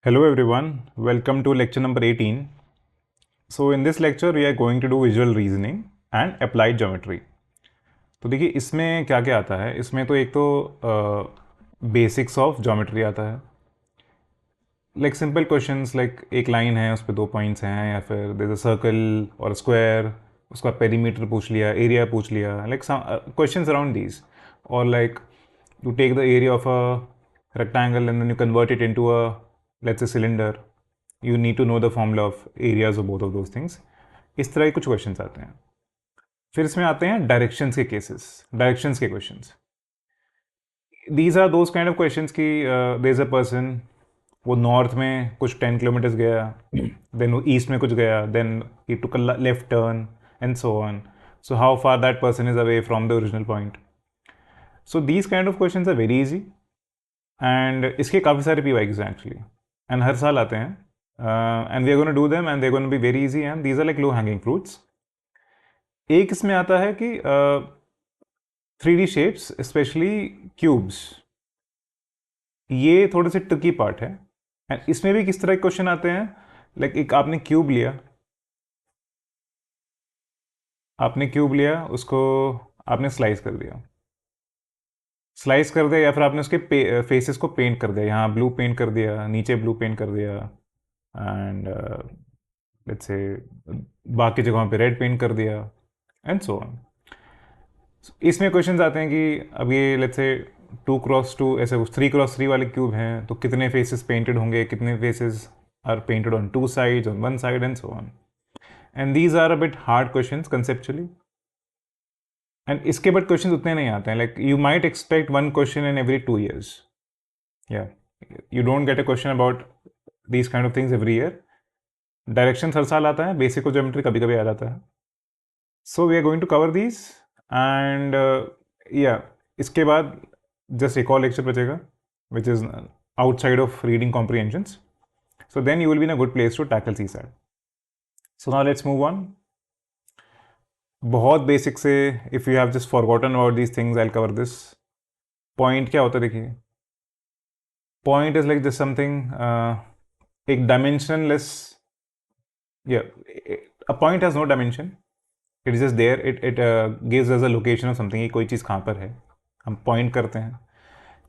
Hello everyone, welcome to lecture number 18. So in this lecture we are going to do visual reasoning and applied geometry. तो देखिए इसमें क्या क्या आता है। इसमें तो एक तो बेसिक्स ऑफ ज्योमेट्री आता है, लाइक सिंपल क्वेश्चंस, लाइक एक लाइन है उस पर दो पॉइंट्स हैं, या फिर देयर इज अ सर्कल और स्क्वायर, उसका पेरीमीटर पूछ लिया, एरिया पूछ लिया, लाइक क्वेश्चंस अराउंड दीज, और like you take the area of a rectangle and then you convert it into a, let's say, cylinder. You need to know the formula of areas of both of those things. इस तरह के कुछ questions आते हैं। फिर इसमें आते हैं डायरेक्शंस के केसेस, डायरेक्शंस के questions. These are those kind of questions कि देयर इज अ पर्सन, वो नॉर्थ में कुछ 10 किलोमीटर्स गया, देन वो ईस्ट में कुछ गया, then he took a left turn and so on. So how far that person is away from the original point. So these kind of questions are very easy and इसके काफ़ी सारे PYQs हैं actually, and हर साल आते हैं, and we are gonna do them and they gonna be very easy and these are like low hanging fruits. एक इसमें आता है कि 3D शेप्स, स्पेशली क्यूब्स, ये थोड़े से ट्रिकी पार्ट है। एंड इसमें भी किस तरह के क्वेश्चन आते हैं, लाइक एक आपने क्यूब लिया, उसको आपने स्लाइस कर दिया, या फिर आपने उसके फेसेस को पेंट कर दिया, यहाँ ब्लू पेंट कर दिया, नीचे ब्लू पेंट कर दिया, एंड लेट्स से बाकी जगहों पे रेड पेंट कर दिया, एंड सो ऑन। इसमें क्वेश्चंस आते हैं कि अब ये लेट्स से 2x2 ऐसे 3x3 वाले क्यूब हैं, तो कितने फेसेस पेंटेड होंगे, कितने faces are painted on 2 sides, on 1 side, and so on. And these are a bit hard questions conceptually, and इसके बट क्वेश्चन उतने नहीं आते हैं, like you might expect 1 question in every 2 years. Yeah, you don't get a question about these kind of things every year. Direction हर साल आता है, basic geometry कभी कभी आ जाता है। So we are going to cover these and या इसके बाद जस्ट एक और लेक्चर बचेगा which is outside of reading comprehensions, so then you will be in a good place to tackle CSAT. So now let's move on. बहुत basic से, if you have just forgotten about these things, I will cover this. Point क्या होता है, देखिए point is like this something, एक dimensionless, a point has no dimension, it is just there, it gives us a location of something, कि कोई चीज़ कहाँ पर है, हम पॉइंट करते हैं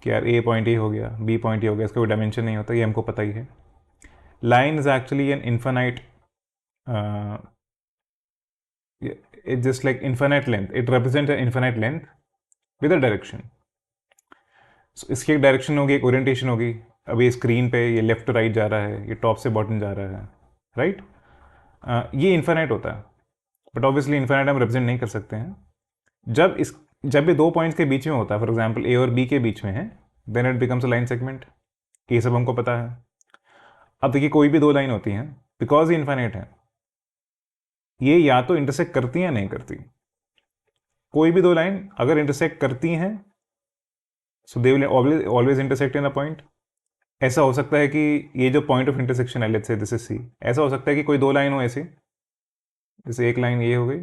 कि यार A पॉइंट ये हो गया, B पॉइंट ये हो गया, इसका कोई डायमेंशन नहीं होता, ये हमको पता ही है। Line is actually an infinite, it just like infinite length, it represents an infinite length with a direction. So इसकी एक डायरेक्शन होगी, एक ओरिएंटेशन होगी। अभी स्क्रीन पे ये लेफ्ट टू राइट जा रहा है, ये टॉप से बॉटम जा रहा है, राइट? ये इन्फानाइट होता है, बट ऑब्वियसली इन्फानाइट हम रिप्रेजेंट नहीं कर सकते हैं। जब ये दो पॉइंट्स के बीच में होता है, फॉर एग्जाम्पल A और B के बीच में है, then it becomes a line segment. ये सब हमको पता है। अब देखिए कोई भी दो लाइन होती हैं, बिकॉज ये इन्फानाइट है, ये या तो इंटरसेक्ट करती हैं या नहीं करती। कोई भी दो लाइन अगर इंटरसेक्ट करती हैं, so they will always intersect in a point. ऐसा हो सकता है कि ये जो पॉइंट ऑफ इंटरसेक्शन है, let's say this is C, ऐसा हो सकता है कि कोई दो लाइन हो ऐसी, जैसे एक लाइन ये हो गई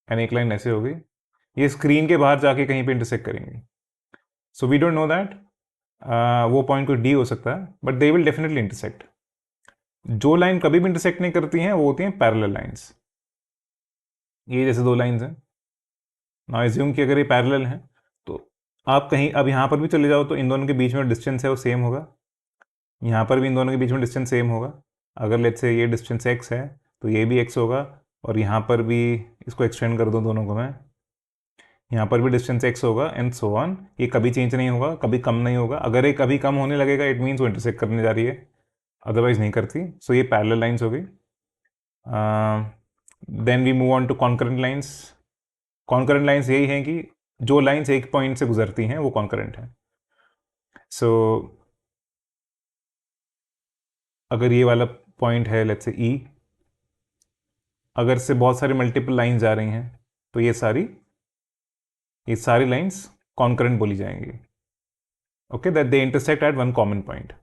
एंड एक लाइन ऐसे हो गई, ये स्क्रीन के बाहर जाके कहीं पे इंटरसेक्ट करेंगे। So we don't know that, वो पॉइंट कोई D हो सकता है, but they will definitely intersect. जो लाइन कभी भी इंटरसेक्ट नहीं करती हैं वो होती हैं पैरेलल लाइंस। ये जैसे दो लाइंस हैं ना, एज्यूम कि अगर ये पैरेलल हैं तो आप कहीं अब यहाँ पर भी चले जाओ तो इन दोनों के बीच में डिस्टेंस है वो सेम होगा, यहाँ पर भी इन दोनों के बीच में डिस्टेंस सेम होगा। अगर लेट्स से ये डिस्टेंस x है तो ये भी x होगा, और यहाँ पर भी इसको एक्सटेंड कर दो दोनों को मैं, यहाँ पर भी डिस्टेंस x होगा, एंड सो ऑन। ये कभी चेंज नहीं होगा, कभी कम नहीं होगा। अगर ये कभी कम होने लगेगा इट मीन्स वो इंटरसेक्ट करने जा रही है, अदरवाइज नहीं करती। सो ये पैरेलल लाइंस हो गई। Then we move on to concurrent lines. Concurrent lines यही हैं कि जो लाइंस एक पॉइंट से गुजरती हैं वो कॉन्करेंट हैं। सो अगर ये वाला पॉइंट है लेट्स से E, अगर से बहुत सारी मल्टीपल लाइंस जा रही हैं तो ये सारी लाइंस कॉन्करेंट बोली जाएंगी। Okay, that they intersect at one common point,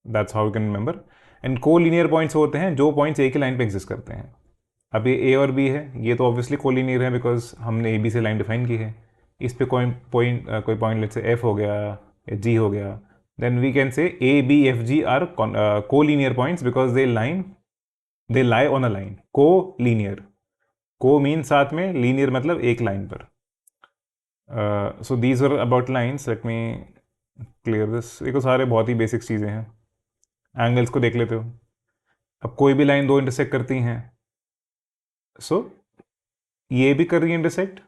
that's how you can remember. And collinear points होते हैं जो पॉइंट्स एक ही लाइन पे एग्जिस्ट करते हैं। अब ये A और B है, ये तो ऑब्वियसली कोलिनियर है बिकॉज हमने AB से लाइन डिफाइन की है। इस पे कोई पॉइंट लेट्स से F हो गया या G हो गया, then we can say A, B, F, G are collinear points because they lie on a line. Co-linear. Co means साथ में, linear मतलब एक लाइन पर. So these are about lines. Let me clear this. देखो सारे बहुत ही basic चीज़ें हैं. एंगल्स को देख लेते हो. अब कोई भी लाइन दो इंटरसेक्ट करती हैं, सो ये भी कर रही है इंटरसेक्ट,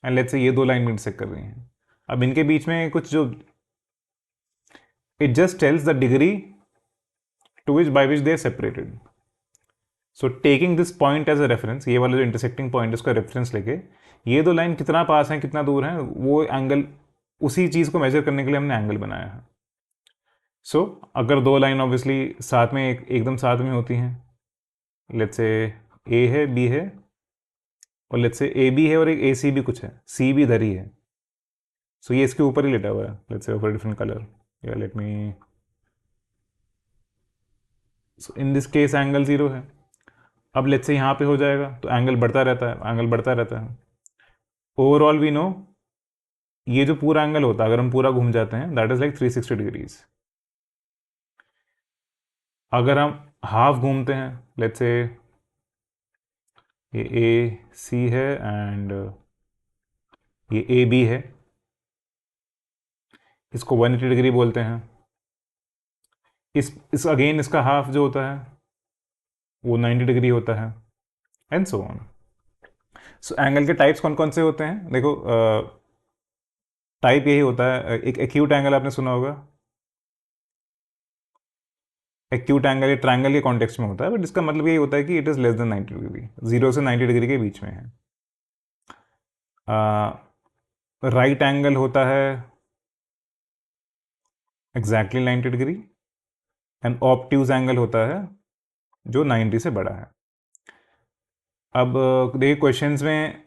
एंड लेट्स से ये दो लाइन भी इंटरसेक्ट कर रही हैं. अब इनके बीच में कुछ जो it just tells the degree to which by which they are separated. So taking this point as a reference, ये वाला जो intersecting point है उसका रेफरेंस लेके ये दो लाइन कितना पास हैं कितना दूर हैं, वो एंगल, उसी चीज़ को मेजर करने के लिए हमने एंगल बनाया है. सो अगर दो लाइन ऑब्वियसली साथ में एकदम साथ में होती हैं, लेट्स से ए है बी है और लेट्स से ए बी है और एक ए सी भी कुछ है, सी भी इधर ही है, सो ये इसके ऊपर ही लेटा हुआ है, let's say for different colour. या let me, so in this case angle 0 है. अब लेट्स से यहाँ पे हो जाएगा तो एंगल बढ़ता रहता है, एंगल बढ़ता रहता है. ओवरऑल वी नो ये जो पूरा एंगल होता है, अगर हम पूरा घूम जाते हैं, दैट इज लाइक 360 डिग्रीज. अगर हम हाफ घूमते हैं, लेट्स से ये ए सी है एंड ये ए बी है, इसको 180 डिग्री बोलते हैं. इस अगेन इसका हाफ जो होता है वो 90 डिग्री होता है, and so on. So angle के टाइप्स कौन कौन से होते हैं? देखो टाइप यही होता है. एक एक्यूट एंगल आपने सुना होगा. एक्यूट एंगल ये ट्रायंगल के कॉन्टेक्स्ट में होता है, बट इसका मतलब यही होता है कि it is less than 90 degree, 0 से 90 डिग्री के बीच में है. राइट एंगल होता है exactly 90 degree, and obtuse angle होता है जो 90 से बड़ा है. अब देखिए क्वेश्चंस में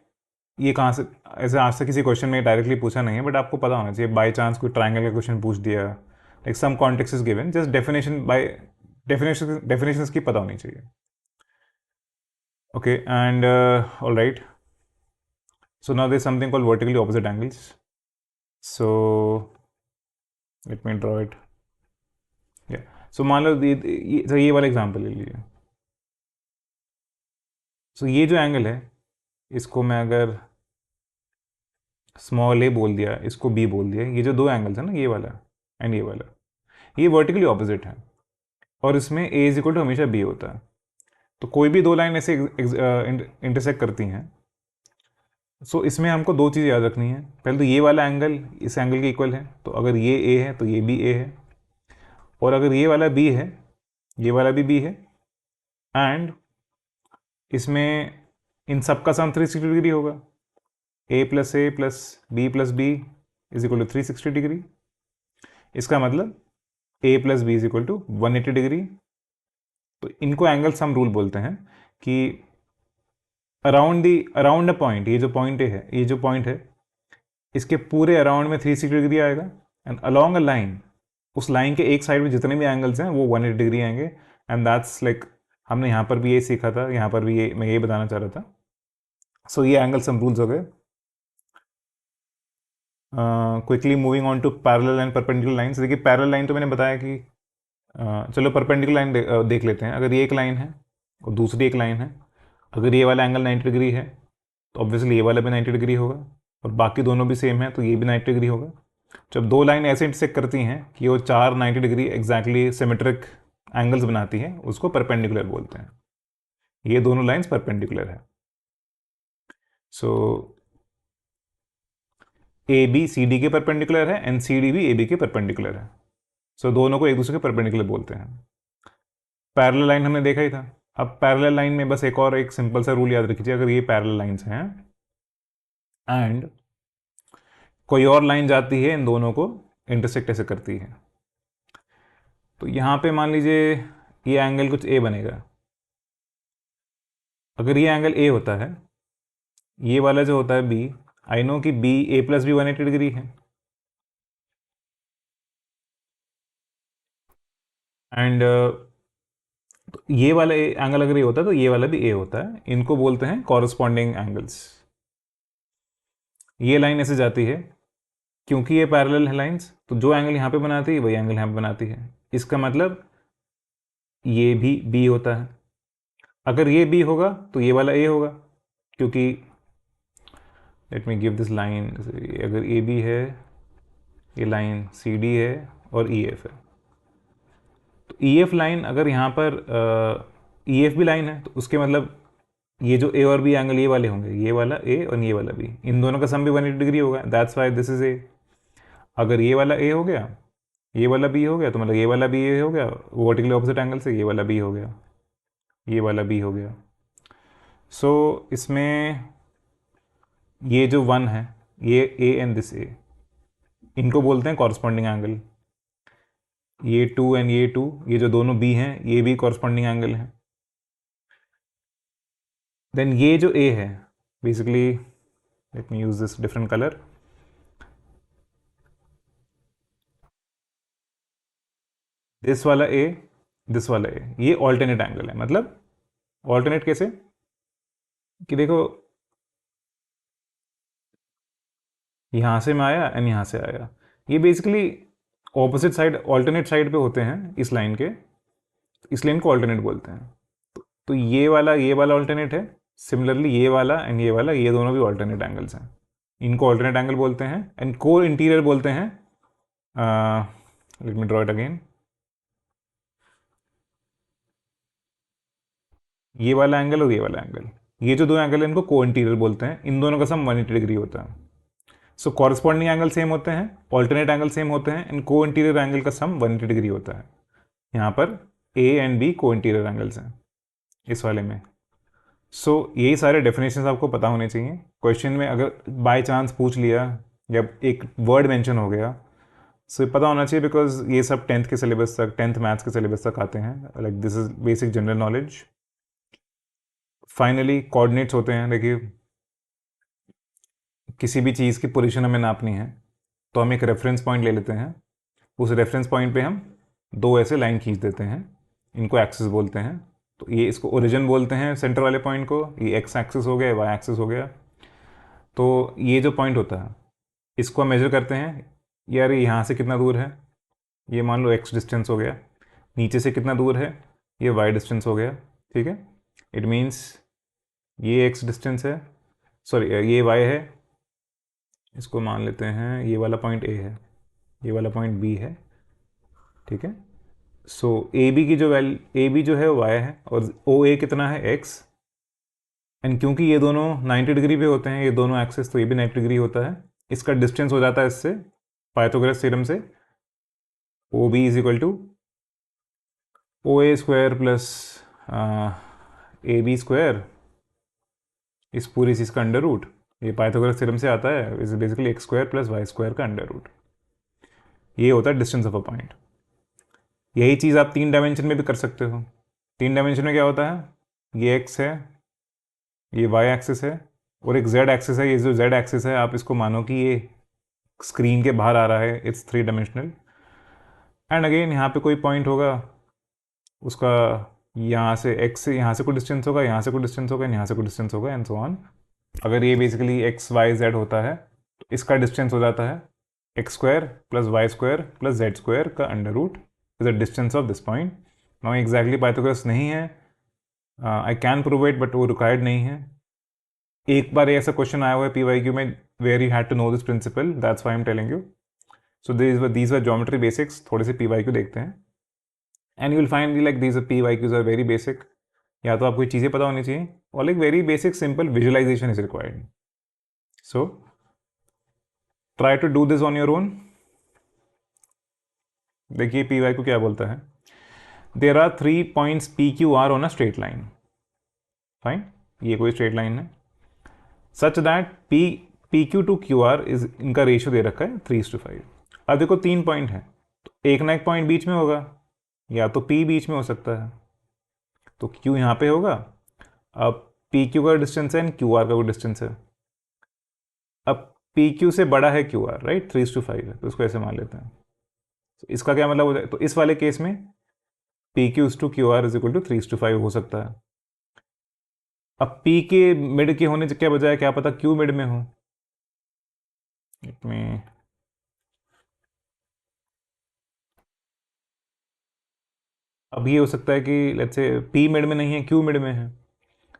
ये कहाँ से, ऐसे आज तक किसी क्वेश्चन में डायरेक्टली पूछा नहीं है, बट आपको पता होना चाहिए. बाय चांस कोई ट्रायंगल का क्वेश्चन पूछ दिया, like some context is given, just definitions की पता होनी चाहिए. Okay, and all right, so now there is something called vertically opposite angles. So let me draw it. So मान लो ये वाला एग्जाम्पल ले लीजिए. सो ये जो एंगल है, इसको मैं अगर स्मॉल ए बोल दिया, इसको बी बोल दिया, ये जो दो एंगल्स हैं ना, ये वाला एंड ये वाला, ये वर्टिकली ऑपोजिट है, और इसमें ए इज इक्वल टू हमेशा बी होता है. तो कोई भी दो लाइन ऐसे इंटरसेक्ट करती हैं, सो इसमें हमको दो चीज़ याद रखनी है. पहले तो ये वाला एंगल इस एंगल के इक्वल है, तो अगर ये ए है तो ये भी ए है, और अगर ये वाला बी है, ये वाला भी बी है, एंड इसमें इन सब का सम 360 डिग्री होगा. A plus B plus B is equal to 360 degree. इसका मतलब A plus B is equal to 180 degree. तो इनको एंगल्स हम रूल बोलते हैं कि अराउंड अ पॉइंट, ये जो पॉइंट है इसके पूरे अराउंड में 360 डिग्री आएगा, एंड अलोंग अ लाइन, उस लाइन के एक साइड में जितने भी एंगल्स हैं वो 180 डिग्री आएंगे. एंड दैट्स लाइक, हमने यहाँ पर भी ये सीखा था, यहाँ पर भी ये मैं ये बताना चाह रहा था. सो ये एंगल्स हम रूल्स हो गए. Quickly moving on to parallel and perpendicular lines. देखिए पैरेलल लाइन तो मैंने बताया कि चलो परपेंडिकुलर लाइन देख लेते हैं. अगर ये एक लाइन है और दूसरी एक लाइन है, अगर ये वाला एंगल 90 डिग्री है तो ऑब्वियसली ये वाला भी 90 डिग्री होगा, और बाकी दोनों भी सेम है तो ये भी 90 डिग्री होगा. जब दो लाइन ऐसे इंटरसेक्ट करती हैं कि वो चार 90 डिग्री एग्जैक्टली सिमेट्रिक एंगल्स बनाती हैं, उसको परपेंडिकुलर बोलते हैं. ये दोनों लाइंस परपेंडिकुलर है. सो ए बी सी डी के परपेंडिकुलर है, एंड सी डी भी ए बी के परपेंडिकुलर है. सो दोनों को एक दूसरे के परपेंडिकुलर बोलते हैं. पैरेलल लाइन हमने देखा ही था. अब पैरेलल लाइन में बस एक सिंपल सा रूल याद रखिए. अगर ये पैरेलल लाइंस हैं एंड कोई और लाइन जाती है, इन दोनों को इंटरसेक्ट ऐसे करती है, तो यहाँ पे मान लीजिए ये एंगल कुछ ए बनेगा. अगर ये एंगल ए होता है, ये वाला जो होता है बी, आई नो कि बी ए प्लस बी 180 डिग्री है, एंड तो ये वाला एंगल अगर ये होता है तो ये वाला भी ए होता है. इनको बोलते हैं कॉरस्पॉन्डिंग एंगल्स. ये लाइन ऐसे जाती है, क्योंकि ये पैरेलल है लाइंस, तो जो एंगल यहाँ पे बनाती है वही एंगल यहाँ पे बनाती है। इसका मतलब ये भी बी होता है। अगर ये बी होगा तो ये वाला ए होगा, क्योंकि let me give this line, अगर ए बी है, ये लाइन सी डी है और ई एफ है, तो ई एफ लाइन अगर यहाँ पर ई एफ भी लाइन है तो उसके मतलब ये जो ए और बी एंगल ये वाले होंगे, ये वाला ए और ये वाला बी, इन दोनों का सम भी 180 डिग्री होगा, दैट्स वाई दिस इज ए। अगर ये वाला ए हो गया, ये वाला बी हो गया, तो मतलब ये वाला बी ए हो गया वर्टिकली ऑपोजिट एंगल से, ये वाला बी हो गया, ये वाला बी हो गया। सो इसमें ये जो वन है, ये ए एंड दिस ए, इनको बोलते हैं कॉरस्पॉन्डिंग एंगल। ये टू एंड ये टू, ये जो दोनों बी हैं ये भी कॉरस्पॉन्डिंग एंगल है। देन ये जो ए है, basically let me use this different colour, this वाला ए, दिस वाला ए, ये ऑल्टरनेट एंगल है। मतलब ऑल्टरनेट कैसे कि देखो यहां से मैं आया एंड यहां से आया, ये basically opposite side alternate side पे होते हैं इस लाइन के, इसलिए इनको ऑल्टरनेट बोलते हैं। तो ये वाला ऑल्टरनेट है, सिमिलरली ये वाला एंड ये वाला, ये दोनों भी ऑल्टरनेट एंगल्स हैं, इनको ऑल्टरनेट एंगल बोलते हैं। एंड को इंटीरियर बोलते हैं, late me draw it again, ये वाला एंगल और ये वाला एंगल, ये जो दो एंगल है इनको को इंटीरियर बोलते हैं, इन दोनों का सम 180 डिग्री होता है। सो कॉरस्पॉन्डिंग एंगल सेम होते हैं, ऑल्टरनेट एंगल सेम होते हैं, एंड को इंटीरियर एंगल का सम 180 डिग्री होता है। यहाँ पर ए एंड बी को इंटीरियर एंगल्स हैं इस वाले में। सो यही सारे डेफिनेशंस आपको पता होने चाहिए। क्वेश्चन में अगर बाय चांस पूछ लिया या एक वर्ड मेंशन हो गया, सो पता होना चाहिए, बिकॉज ये सब 10th के सिलेबस तक, 10th मैथ्स के सिलेबस तक आते हैं। Like this is basic general knowledge. Finally coordinates होते हैं। देखिए किसी भी चीज़ की पोजीशन हमें नापनी है तो हम एक रेफरेंस पॉइंट ले लेते हैं, उस रेफरेंस पॉइंट पे हम दो ऐसे लाइन खींच देते हैं, इनको एक्सिस बोलते हैं। तो ये इसको ओरिजिन बोलते हैं सेंटर वाले पॉइंट को, ये एक्स एक्सिस हो गया, वाई एक्सिस हो गया। तो ये जो पॉइंट होता है इसको हम मेजर करते हैं, यार यहाँ से कितना दूर है, ये मान लो एक्स डिस्टेंस हो गया, नीचे से कितना दूर है, ये वाई डिस्टेंस हो गया, ठीक है। इट मीन्स ये एक्स डिस्टेंस है, सॉरी ये वाई है, इसको मान लेते हैं ये वाला पॉइंट ए है, ये वाला पॉइंट बी है, ठीक है। सो ए बी की जो वैल्यू, ए बी जो है वाई है और ओ ए कितना है एक्स, एंड क्योंकि ये दोनों 90 डिग्री पे होते हैं, ये दोनों एक्सिस, तो ये भी 90 डिग्री होता है। इसका डिस्टेंस हो जाता है इससे पाइथागोरस थ्योरम से, O B is equal to O A square plus A B square, इस पूरी चीज़ का अंडर रूट, ये पाइथागोरस थ्योरम से आता है, is basically x square plus Y square का अंडर रूट। ये होता है डिस्टेंस ऑफ अ पॉइंट। यही चीज़ आप 3 डायमेंशन में भी कर सकते हो। 3 डायमेंशन में क्या होता है, ये एक्स है, ये वाई एक्सिस है और एक जेड एक्सिस है। ये जो जेड एक्सिस है आप इसको मानो कि ये स्क्रीन के बाहर आ रहा है, इट्स 3 डायमेंशनल। एंड अगेन यहाँ पे कोई पॉइंट होगा, उसका यहाँ से एक्स से यहाँ से कोई डिस्टेंस होगा, यहाँ से कोई डिस्टेंस होगा, यहाँ से कोई डिस्टेंस होगा, एंड सो ऑन। अगर ये बेसिकली एक्स वाई जेड होता है तो इसका डिस्टेंस हो जाता है X square plus Y square plus Z square का under root is the distance of this point. Now exactly Pythagoras नहीं है, I can prove it, but वो रिक्वायर्ड नहीं है। एक बार ऐसा क्वेश्चन आया हुआ है PYQ में where you had to know this principle, that's why I am telling you. So these were geometry basics. थोड़े से PYQ देखते हैं and you will find like these PYQs are very basic. या तो आपको चीज़ें पता होनी चाहिए और like very basic simple visualisation is required. So try to do this on your own. देखिए PYQ क्या बोलता है, there are 3 points PQR on a straight line, fine, ये कोई स्ट्रेट लाइन है, such that PQ to QR is, इनका ratio दे रखा है 3:5। अब देखो 3 पॉइंट है तो एक ना एक पॉइंट बीच में होगा, या तो P बीच में हो सकता है, तो Q यहाँ पे होगा। अब PQ का डिस्टेंस है एंड QR का डिस्टेंस है। अब PQ से बड़ा है QR, राइट, 3:5 है, तो इसको ऐसे मान लेते हैं। तो इसका क्या मतलब हो जाए, तो इस वाले केस में PQ to QR is equal to 3:5 हो सकता है। अब P के मिड के होने के बजाय क्या पता Q मिड में हो, इसमें अब ये हो सकता है कि लेट्स से पी मिड में नहीं है, क्यू मिड में है,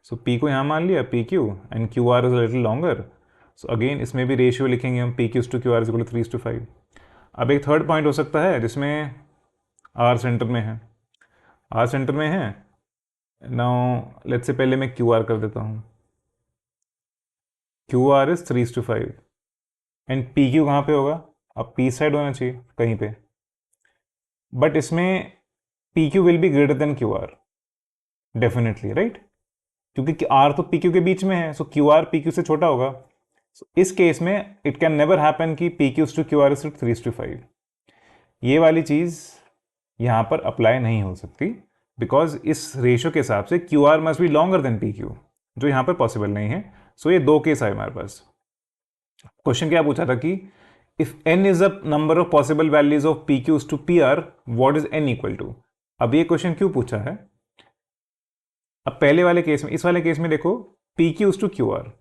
सो पी को यहाँ मान लिया P Q, and Q R is little longer, so again इसमें भी रेशियो लिखेंगे हम, P Q's to Q R is equal to 3:5। अब एक थर्ड पॉइंट हो सकता है जिसमें आर सेंटर में है, आर सेंटर में है, नाउ लेट्स से पहले मैं क्यू आर कर देता हूँ, Q R is 3:5, and P Q कहाँ पे होगा, अब पी साइड होना चाहिए कहीं पे, बट इसमें P Q will be greater than Q R definitely, right, क्योंकि आर तो पी क्यू के बीच में है, सो क्यू आर पी क्यू से छोटा होगा। So, इस केस में इट कैन नेवर हैपन कि P Q's to Q R is 3:5, ये वाली चीज़ यहाँ पर अप्लाई नहीं हो सकती, बिकॉज इस रेशियो के हिसाब से Q R must be longer then P Q, जो यहाँ पर पॉसिबल नहीं है। सो ये दो केस आए हमारे पास। क्वेश्चन क्या पूछा था कि if n is a number of possible values of P Q's to P R, what is n equal to. अब ये क्वेश्चन क्यों पूछा है, अब पहले वाले केस में, इस वाले केस में देखो P Q's to Q R,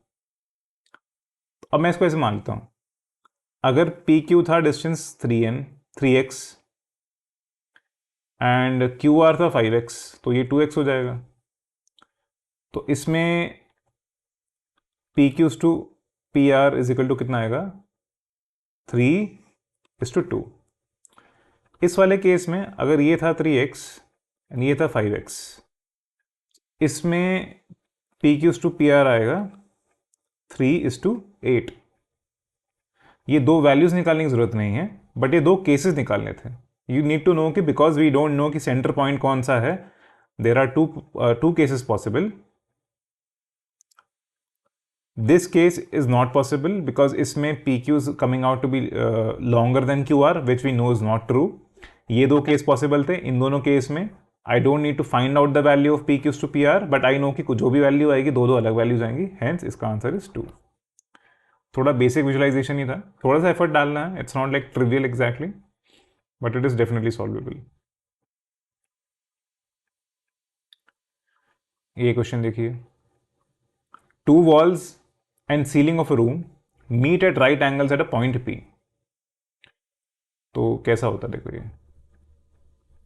अब मैं इसको ऐसे मान लेता हूं, अगर पी क्यू था distance 3x and Q R था 5x, तो ये 2x हो जाएगा। तो इसमें P Q's to P R is equal to कितना आएगा, 3:2। इस वाले केस में अगर ये था 3x एंड ये था 5x, इसमें P Q's to P R आएगा 3:8। ये दो वैल्यूज निकालने की जरूरत नहीं है, बट ये दो केसेस निकालने थे। यू नीड टू नो कि बिकॉज वी डोंट नो कि सेंटर पॉइंट कौन सा है, there are two cases possible. This case is not possible because इसमें P Q is coming out to be longer than Q R, which we know is not true. ये दो case possible थे, इन दोनों case में I don't need to find out the value of P Q's to P are, but I know कि जो भी value आएगी दो दो अलग वैल्यूज आएंगी, हेंस इसका आंसर इज 2। थोड़ा बेसिक विजुअलाइजेशन ही था, थोड़ा सा एफर्ट डालना है, it's not like trivial exactly, but it is definitely solvable. ये क्वेश्चन देखिए, two walls and ceiling of a room meet at right angles at a point P. तो कैसा होता है, देखो ये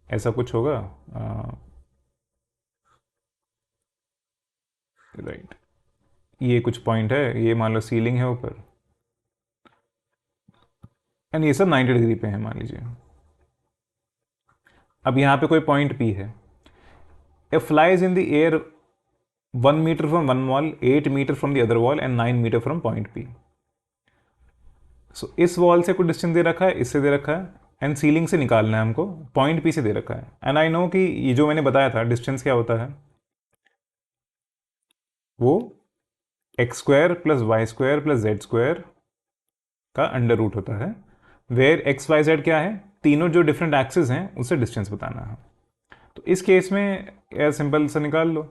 ऐसा कुछ होगा, राइट, ये कुछ पॉइंट है, ये मान लो सीलिंग है ऊपर, एंड ये सब 90 डिग्री पे है मान लीजिए। अब यहां पे कोई पॉइंट पी है, A flies in the air 1 metre from one wall, 8 metre from the other wall and 9 metre from point P. So इस वॉल से कुछ डिस्टेंस दे रखा है, इससे दे रखा है, एंड सीलिंग से निकालना है हमको, पॉइंट पी से दे रखा है। एंड आई नो कि ये जो मैंने बताया था डिस्टेंस क्या होता है, वो x² plus y² plus z² का अंडर रूट होता है, वेयर एक्स वाई जेड क्या है, तीनों जो डिफरेंट एक्सिस हैं उससे डिस्टेंस बताना है। तो इस केस में यार सिंपल सा निकाल लो,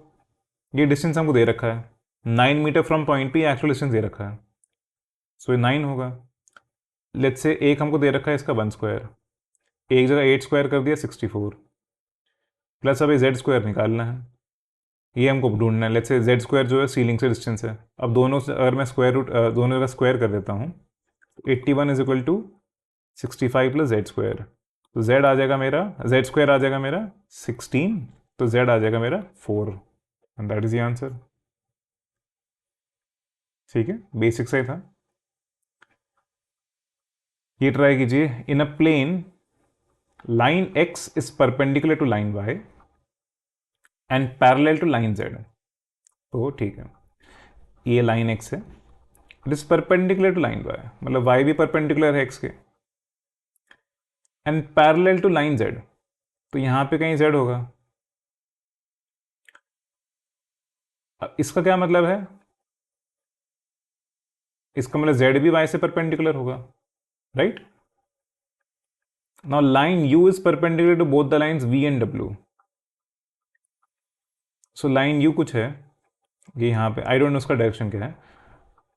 ये डिस्टेंस हमको दे रखा है 9 metre from point P, actual distance दे रखा है, सो ये 9 होगा। लेट्स से एक हमको दे रखा है इसका 1², एक जगह 8² कर दिया 64, प्लस अब ये z² निकालना है, ये हमको ढूंढना है। लेट्स से z² जो है सीलिंग से डिस्टेंस है, अब दोनों से अगर मैं स्क्वायर रूट दोनों जगह स्क्वायर कर देता हूँ, 81 is equal to 65 plus z², तो z आ जाएगा मेरा, z² आ जाएगा मेरा 16, तो z आ जाएगा मेरा 4, and that is the answer. ठीक है, बेसिक सा ही था। ये ट्राई कीजिए, in a plane line x is perpendicular to line y and parallel to line z। तो ठीक है, ये लाइन x है, it is perpendicular to line y, मतलब y भी परपेंडिकुलर है x के, and parallel to line z, तो यहां पे कहीं z होगा। इसका क्या मतलब है, इसका मतलब z भी y से परपेंडिकुलर होगा, right. Now line u is perpendicular to both the lines v and w, so line u कुछ है, ये यहां पे आई डोंट नो उसका डायरेक्शन क्या है।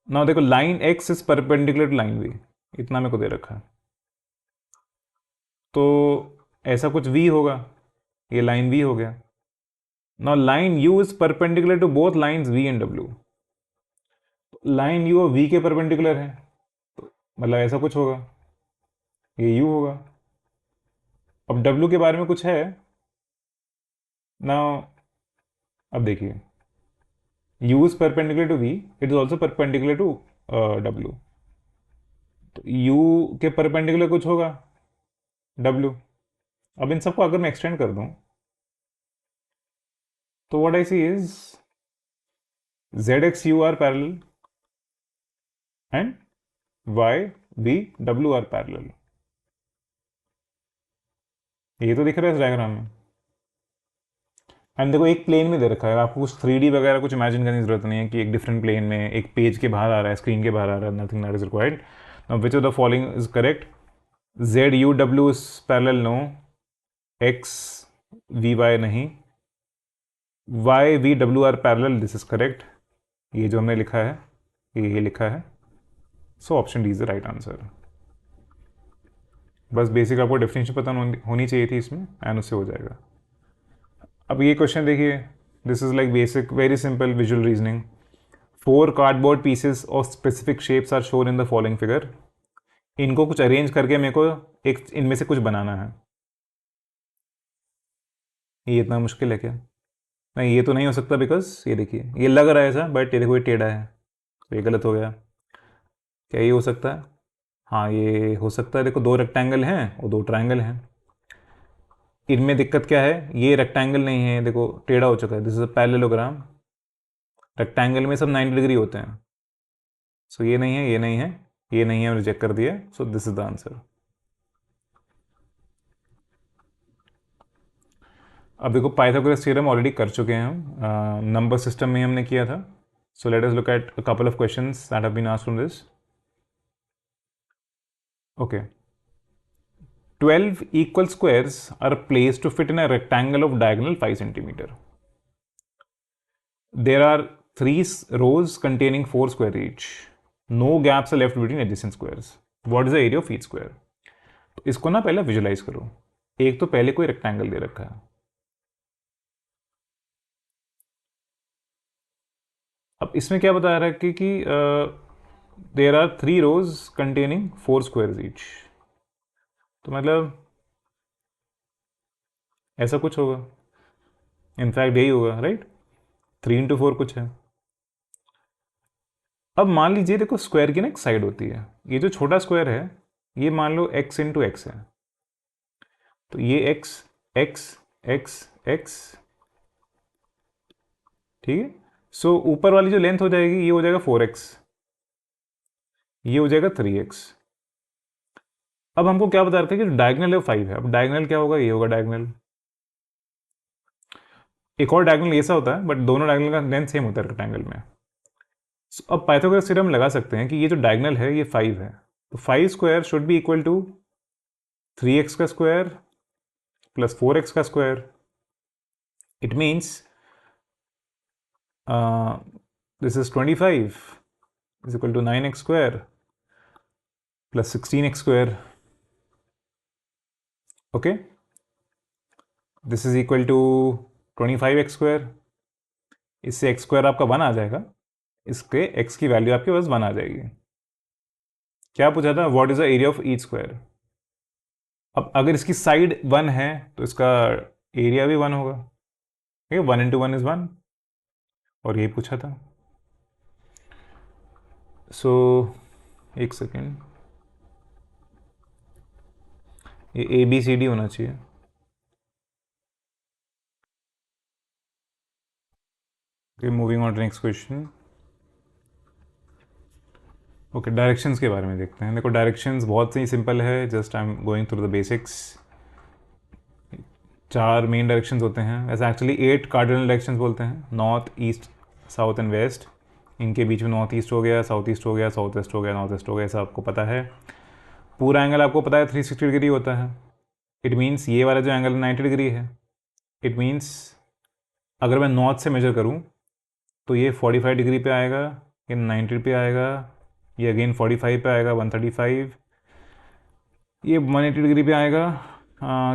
नाउ देखो line x is perpendicular to line v, इतना मेरे को दे रखा है, तो ऐसा कुछ v होगा, ये लाइन v हो गया। Now line u is perpendicular to both lines v and w, line u और v के परपेंडिकुलर है, तो मतलब ऐसा कुछ होगा, ये u होगा। अब w के बारे में कुछ है, नाउ अब देखिए, u is perpendicular to v, it is also perpendicular to w. तो u के परपेंडिकुलर कुछ होगा w. अब इन सबको अगर मैं एक्सटेंड कर दूं तो what I see is zx u are parallel and y v w are parallel. ये तो दिख रहा है इस डायग्राम में। एंड देखो एक प्लेन में दे रखा है, आपको कुछ 3D वगैरह कुछ इमेजिन करने की जरूरत नहीं है कि एक डिफरेंट प्लेन में एक पेज के बाहर आ रहा है, स्क्रीन के बाहर आ रहा है, nothing that is required. Now which of the following is correct? Z U W is parallel, no. X V Y नहीं। Y V W are parallel, this is correct. ये जो हमने लिखा है ये लिखा है, so option D is the right answer. बस बेसिक आपको डेफिनेशन पता होनी चाहिए थी इसमें, एंड उससे हो जाएगा। अब ये क्वेश्चन देखिए, this is like basic very simple visual reasoning. 4 cardboard pieces of specific shapes are shown in the following figure. इनको कुछ अरेंज करके मेरे को एक इनमें से कुछ बनाना है। ये इतना मुश्किल है क्या? नहीं, ये तो नहीं हो सकता, बिकॉज ये देखिए ये लग रहा है ऐसा, बट ये देखो ये टेढ़ा है, तो ये गलत हो गया। क्या ये हो सकता है? हाँ ये हो सकता है। देखो 2 रेक्टेंगल हैं और 2 ट्रायंगल हैं। इनमें दिक्कत क्या है? ये रेक्टेंगल नहीं है, देखो टेढ़ा हो चुका है, this is a parallelogram. Rectangle में सब 90 डिग्री होते हैं। सो ये नहीं है, ये नहीं है, ये नहीं है, रिजेक्ट कर दिया। सो दिस इज द आंसर। अब देखो पाइथागोरस थ्योरम ऑलरेडी कर चुके हैं हम, नंबर सिस्टम में हमने किया था। So let us look at a couple of questions that have been asked from this. Okay, 12 equal squares are placed to fit in a rectangle of diagonal 5 centimeter. There are 3 rows containing 4 square each. No gaps are left between adjacent squares. What is the area of each square? तो इसको ना पहले visualise करो। एक तो पहले कोई rectangle दे रखा है। अब इसमें क्या बता रहा है कि there are 3 rows containing 4 squares each. तो मतलब ऐसा कुछ होगा, इनफैक्ट यही होगा, राइट। 3 इंटू 4 कुछ है। अब मान लीजिए देखो स्क्वायर की ना एक साइड होती है, ये जो छोटा स्क्वायर है ये मान लो x इंटू एक्स है, तो ये x x x x, ठीक है। सो ऊपर वाली जो लेंथ हो जाएगी ये हो जाएगा 4x, ये हो जाएगा 3x। अब हमको क्या बता रखा है कि डायगोनल है 5 है। अब डायगोनल क्या होगा? ये होगा डायगोनल। एक और डायगोनल ऐसा होता है, बट दोनों डायगोनल का लेंथ सेम होता है रेक्टेंगल में। अब पाइथागोरस थ्योरम लगा सकते हैं कि ये जो डायगोनल है ये 5 है, तो 5 square should be equal to 3x का स्क्वायर प्लस 4x का square. It means this is 25 is equal to 9x square plus 16x square. Okay, this is equal to 25x square. इससे x स्क्वायर आपका 1 आ जाएगा, इसके x की value आपके पास 1 आ जाएगी। क्या पूछा था? What is the area of each square. अब अगर इसकी साइड 1 है तो इसका एरिया भी 1 होगा, ठीक है। 1 इंटू 1 इज 1, और यही पूछा था। सो एक सेकेंड, ये ABCD होना चाहिए। Okay, moving on to next question. Okay, directions के बारे में देखते हैं। देखो डायरेक्शंस बहुत ही सिंपल है, just I am going through the basics. 4 main directions होते हैं, वैसे एक्चुअली 8 कार्डिनल डायरेक्शंस बोलते हैं, north east south and west. इनके बीच में नॉर्थ ईस्ट हो गया, साउथ ईस्ट हो गया, साउथ वेस्ट हो गया, नॉर्थ वेस्ट हो गया, ऐसा आपको पता है। पूरा एंगल आपको पता है 360 डिग्री होता है। इट मीन्स ये वाला जो एंगल 90 डिग्री है। इट मीन्स अगर मैं नॉर्थ से मेजर करूँ तो ये 45 डिग्री पे आएगा, ये 90 पे आएगा, ये अगेन 45 पे आएगा, 135, ये 180 डिग्री पे आएगा,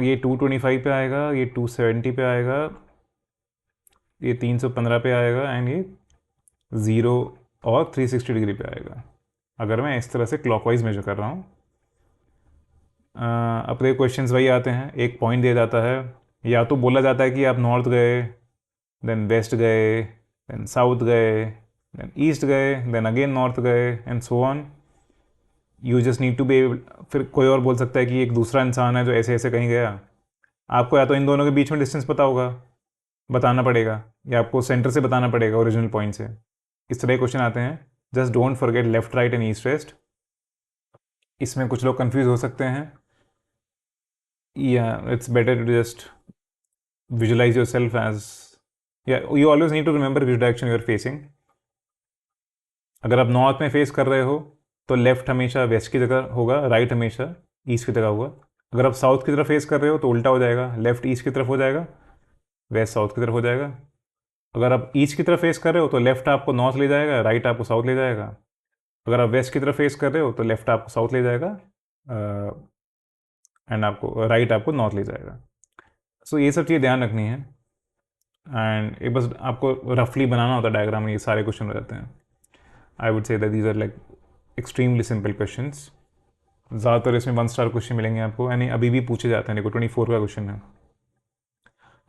ये 225 पे आएगा, ये 270 पे आएगा, ये 315 पे आएगा, एंड ये 0 और 360 डिग्री पे आएगा, अगर मैं इस तरह से क्लॉकवाइज मेजर कर रहा हूँ। अपने क्वेश्चंस वही आते हैं, एक पॉइंट दिया जाता है, या तो बोला जाता है कि आप नॉर्थ गए, देन वेस्ट गए, देन साउथ गए, देन ईस्ट गए, देन अगेन नॉर्थ गए and so on. You just need to be, फिर कोई और बोल सकता है कि एक दूसरा इंसान है जो ऐसे ऐसे कहीं गया। आपको या तो इन दोनों के बीच में डिस्टेंस पता होगा, बताना पड़ेगा, या आपको सेंटर से बताना पड़ेगा, ओरिजिनल पॉइंट से। इस तरह के क्वेश्चन आते हैं। Just don't forget left right and east west. इसमें कुछ लोग कंफ्यूज हो सकते हैं, या it's better to just visualize yourself as, yeah, you always need to remember which direction you are facing. अगर आप नॉर्थ में फेस कर रहे हो तो लेफ्ट हमेशा वेस्ट की जगह होगा, राइट हमेशा ईस्ट की जगह होगा। अगर आप साउथ की तरफ फेस कर रहे हो तो उल्टा हो जाएगा, लेफ्ट ईस्ट की तरफ हो जाएगा, वेस्ट साउथ की तरफ हो जाएगा। अगर आप ईस्ट की तरफ फेस कर रहे हो तो लेफ्ट आपको नॉर्थ ले जाएगा, राइट आपको साउथ ले जाएगा। अगर आप वेस्ट की तरफ फेस कर रहे हो तो लेफ्ट आपको साउथ ले जाएगा, एंड आपको राइट आपको नॉर्थ ले जाएगा। सो ये सब चीज़ें ध्यान रखनी है, एंड एक बस आपको रफली बनाना होता है डायग्राम में, ये सारे क्वेश्चन हो जाते हैं। I would say that these are like extremely simple questions. ज़्यादातर इसमें 1 स्टार क्वेश्चन मिलेंगे आपको, यानी अभी भी पूछे जाते हैं। देखो 24 का क्वेश्चन है।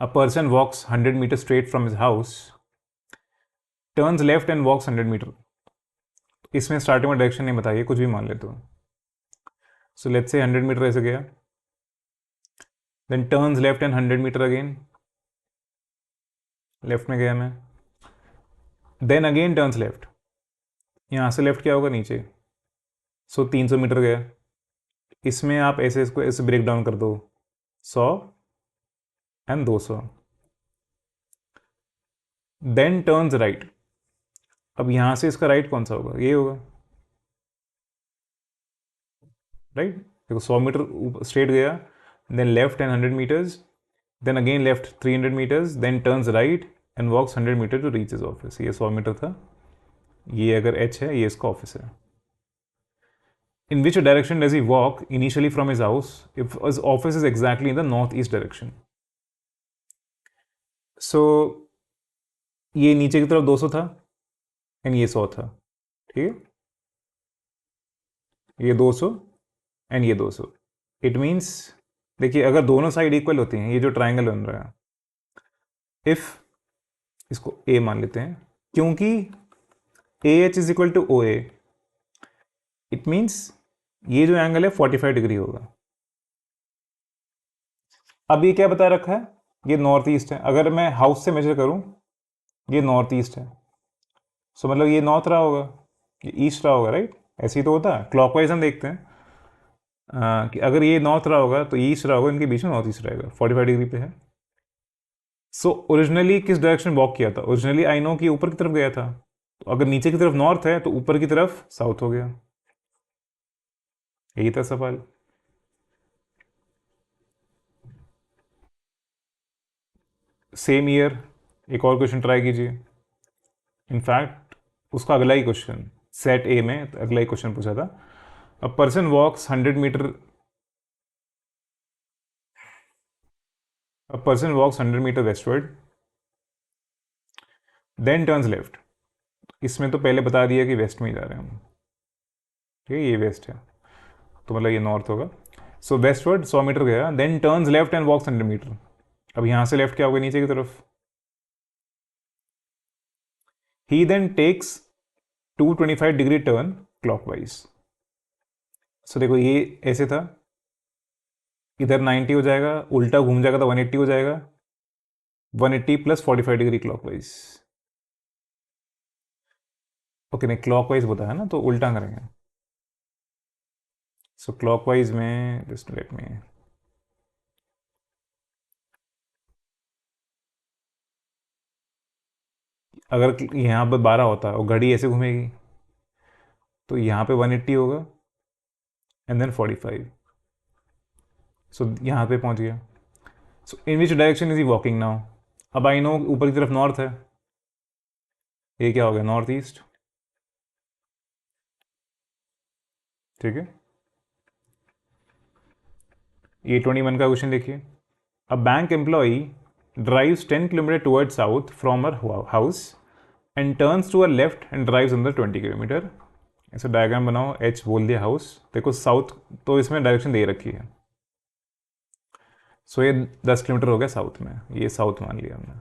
A person walks 100 metre straight from his house, turns left and walks 100 metre. इसमें स्टार्टिंग में डायरेक्शन नहीं बताइए, कुछ भी मान लेते हो। सो लेट्स से 100 मीटर ऐसे गया, then turns left and 100 metre again, left में गया मैं, देन अगेन टर्न्स लेफ्ट, यहाँ से लेफ्ट क्या होगा नीचे। सो 300 मीटर गया। इसमें आप ऐसे इसको ऐसे ब्रेक डाउन कर दो, 100 एंड 200, देन टर्न्स राइट। अब यहाँ से इसका राइट कौन सा होगा, ये होगा, राइट। देखो 100 मीटर स्ट्रेट गया, then left and 100 metres, then again left 300 metres, then turns right and walks 100 metre to reach his office. ये 100 मीटर था, ये अगर एच है, ये इसका ऑफिस है। In which direction does he walk initially from his house if his office is exactly in the northeast direction? So ये नीचे की तरफ 200 था एंड ये 100 था, ठीक है। ये 200 एंड ये 200। इट मीन्स, देखिए अगर दोनों साइड इक्वल होती हैं, ये जो ट्राइंगल बन रहा है, इफ इसको ए मान लेते हैं, क्योंकि A H is equal to O A, it means ये जो एंगल है 45 डिग्री होगा। अब ये क्या बता रखा है, ये नॉर्थ ईस्ट है। अगर मैं हाउस से मेजर करूं, ये नॉर्थ ईस्ट है, सो मतलब ये नॉर्थ रहा होगा, ये ईस्ट रहा होगा, राइट। ऐसे ही तो होता है, क्लॉकवाइज हम देखते हैं कि अगर ये नॉर्थ रहा होगा तो ईस्ट रहा होगा, इनके बीच में नॉर्थ ईस्ट रहेगा, 45 डिग्री पे है। सो ओरिजिनली किस डायरेक्शन वॉक किया था, ओरिजिनली आई नो कि ऊपर की तरफ गया था, तो अगर नीचे की तरफ नॉर्थ है तो ऊपर की तरफ साउथ हो गया। यही था सवाल। सेम ईयर एक और क्वेश्चन ट्राई कीजिए। इनफैक्ट उसका अगला ही क्वेश्चन, सेट ए में अगला ही क्वेश्चन पूछा था। A person walks 100 metre, a person walks 100 metre westward, then turns left. इसमें तो पहले बता दिया कि वेस्ट में ही जा रहे हैं हम, ठीक है, ये वेस्ट है तो मतलब ये नॉर्थ होगा। सो वेस्टवर्ड 100 मीटर गया, then turns left and walks 100 metre. अब यहाँ से लेफ्ट क्या होगा, नीचे की तरफ। He then takes 225 degree turn clockwise. So देखो ये ऐसे था, इधर 90 हो जाएगा, उल्टा घूम जाएगा तो 180 हो जाएगा, 180 प्लस 45 डिग्री क्लॉकवाइज। ओके नहीं, क्लॉकवाइज होता है ना, तो उल्टा करेंगे। सो क्लॉकवाइज में जस्ट लेट मी, अगर यहाँ पे 12 होता है और घड़ी ऐसे घूमेगी तो यहाँ पे 180 होगा एंड देन 45। सो यहाँ पे पहुँच गया। So in which direction is he walking now. अब आई नो ऊपर की तरफ नॉर्थ है, ये क्या हो गया, नॉर्थ ईस्ट, ठीक है। ये 21 का क्वेश्चन देखिए। A bank employee drives 10 kilometre toward south from her house and turns to a left and drives another 20 kilometre. ऐसे डायग्राम बनाओ, एच बोल दिया हाउस, देखो साउथ तो इसमें डायरेक्शन दे रखी है। सो ये 10 किलोमीटर हो गया साउथ में, ये साउथ मान लिया हमने,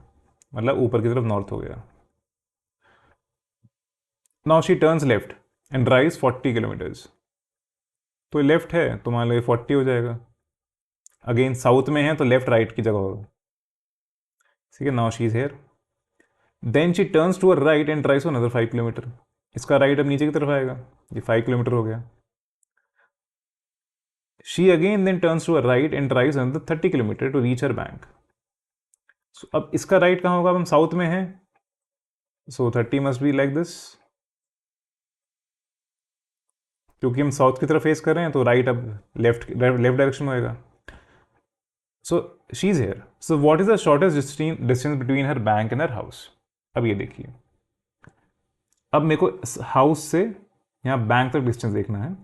मतलब ऊपर की तरफ नॉर्थ हो गया. Now she turns left and drives 40 kilometres. तो लेफ्ट है तो मान लो ये 40 हो जाएगा. अगेन साउथ में है तो लेफ्ट राइट की जगह होगा. ठीक है, now she is here. Then she turns to a right and drives another 5 kilometre. इसका राइट अब नीचे की तरफ आएगा, ये 5 किलोमीटर हो गया. She again then turns to a right and drives another 30 kilometre to reach her bank. So अब इसका राइट कहाँ होगा, अब हम साउथ में हैं, सो 30 मस्ट बी लाइक दिस. क्योंकि हम साउथ की तरफ फेस कर रहे हैं तो राइट अब लेफ्ट लेफ्ट डायरेक्शन में होएगा. So she is hair. So what is the shortest distance between her bank and her house. अब ये देखिए, अब मेरे को हाउस से यहाँ बैंक तक डिस्टेंस देखना है,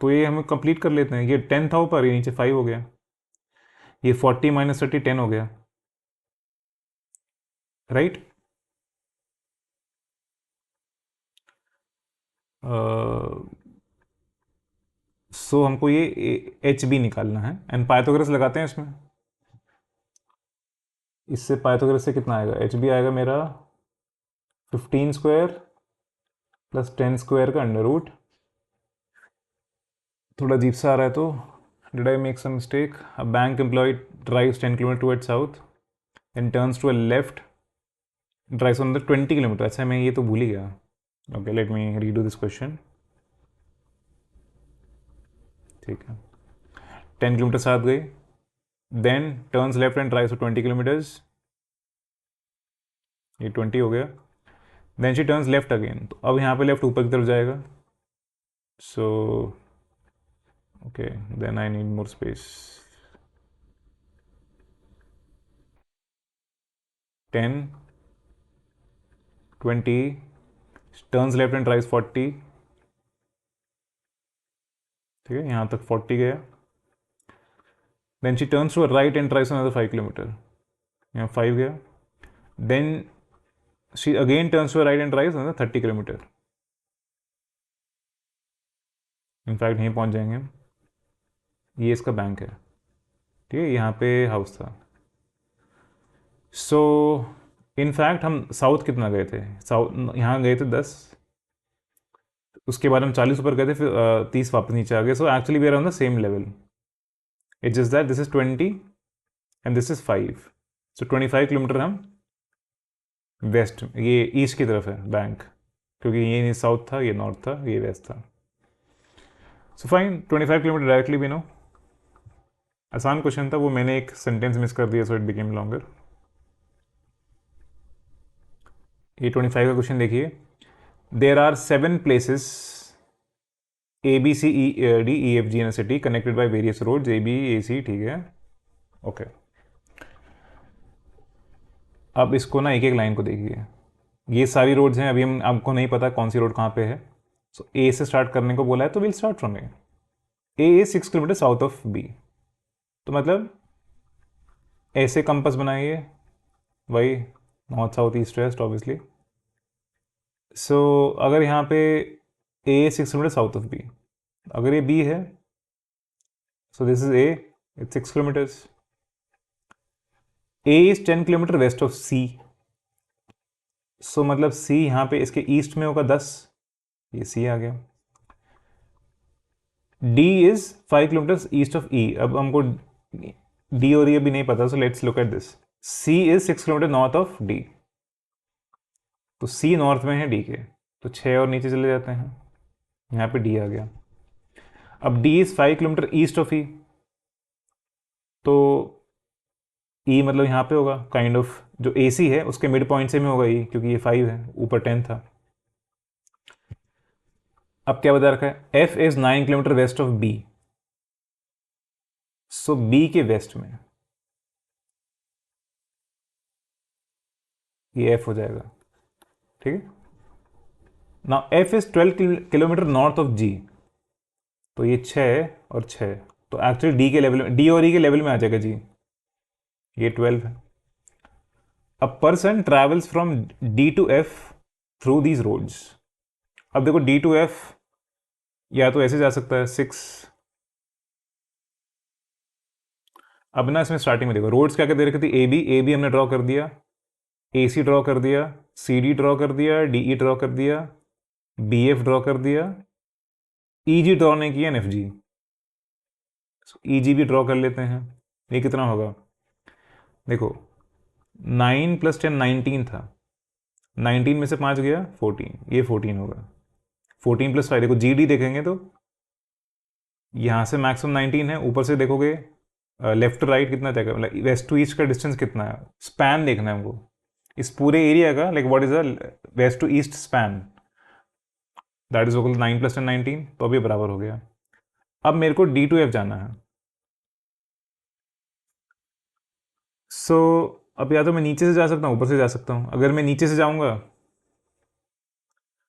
तो ये हमें कंप्लीट कर लेते हैं. ये 10 था ऊपर, ये नीचे 5 हो गया. ये 40 माइनस 30 10 हो गया, राइट. सो हमको ये एच बी निकालना है एंड पाइथागोरस लगाते हैं इसमें. इससे पाइथागोरस से कितना आएगा, एच बी आएगा मेरा 15 स्क्वायर प्लस 10 स्क्वायर का अंडर रूट. थोड़ा अजीब सा आ रहा है तो did I make some mistake. A bank employee drives 10 kilometre towards south and turns to a left drives on the 20 kilometre. अच्छा मैं ये तो भूल ही गया. Okay let me redo this question. ठीक है, 10 किलोमीटर साथ गई, then turns left and drives to 20 kilometres. ये 20 हो गया. Then she turns left again, तो अब यहाँ पे लेफ्ट ऊपर की तरफ जाएगा. So okay then I need more space. 10 20 turns left and drives 40. ठीक है, यहाँ तक 40 गया. Then she turns to right and drives another 5 kilometre. यहाँ 5 गया. Then she again turns to right and drives another 30 kilometre. In fact यहीं पहुँच जाएंगे हम. ये इसका बैंक है, ठीक है, यहाँ पे हाउस था. सो इनफैक्ट हम साउथ कितना गए थे, साउथ यहाँ गए थे 10, उसके बाद हम 40 ऊपर गए थे, फिर 30 वापस नीचे आ गए. So actually we are on the same level. It just that this is 20 and this is 5. So 25 kilometre हम वेस्ट, ये ईस्ट की तरफ है बैंक, क्योंकि ये साउथ था, ये नॉर्थ था, ये वेस्ट था. सो फाइन, 25 किलोमीटर डायरेक्टली भी नो. आसान क्वेश्चन था वो, मैंने एक सेंटेंस मिस कर दिया, सो इट बिकेम लॉन्गर. ये 25 का क्वेश्चन देखिए. There are 7 places A B C E D E F G in city connected by various roads A B A C. ठीक है, ओके. अब इसको ना एक एक लाइन को देखिए. ये सारी रोड्स हैं, अभी हम आपको नहीं पता कौन सी रोड कहाँ पे है. सो ए से स्टार्ट करने को बोला है तो will start from A. A is 6 kilometre south of B. तो मतलब ऐसे कंपस बनाइए, वही north south east west obviously. So अगर यहाँ पे A 6 kilometre south of B, अगर ये बी है, so this is A, it's 6 kilometres. A is 10 kilometre west of C. So मतलब सी यहाँ पे इसके ईस्ट में होगा 10, ये सी आ गया. D is 5 kilometre east of E. अब हमको डी और ये भी नहीं पता, so let's look at this. C is 6 kilometre north of D. तो सी नॉर्थ में है डी के, तो 6 और नीचे चले जाते हैं, यहाँ पे डी आ गया. अब D is 5 kilometre east of E, तो ई मतलब यहाँ पे होगा काइंड ऑफ, जो ए सी है उसके मिड पॉइंट से में होगा ई, क्योंकि ये 5 है, ऊपर 10 था. अब क्या बता रखा है, F is 9 kilometre west of B. So B के वेस्ट में ये एफ हो जाएगा. ठीक है, now F is 12 kilometre north of G. तो ये 6 और 6, तो एक्चुअली डी के लेवल में, डी और ई के लेवल में आ जाएगा जी. ये 12 है. A person travels from D to F through these roads. अब देखो डी टू एफ या तो ऐसे जा सकता है 6. अब ना इसमें स्टार्टिंग में देखो रोड्स क्या क्या दे रखी थी, ए बी हमने ड्रॉ कर दिया, ए सी ड्रॉ कर दिया, सी डी ड्रॉ कर दिया, डी ई ड्रॉ कर दिया, बी एफ ड्रॉ कर दिया, ई जी ड्रॉ नहीं किया, एन एफ जी, ई जी भी ड्रॉ कर लेते हैं। ये कितना होगा, देखो 9 + 10 19 था, 19 में से 5 गया 14, ये 14 होगा, 14 + 5, देखो जी डी देखेंगे तो यहाँ से मैक्सिमम 19 है, ऊपर से देखोगे लेफ्ट टू राइट कितना तय, मतलब वेस्ट टू ईस्ट का डिस्टेंस कितना है, स्पैन देखना है हमको इस पूरे एरिया का, like what is the west to east span, that is equal 9 + 10 19, तो अभी बराबर हो गया। अब मेरे को डी टू एफ जाना है। सो अब या तो मैं नीचे से जा सकता हूँ ऊपर से जा सकता हूँ, अगर मैं नीचे से जाऊंगा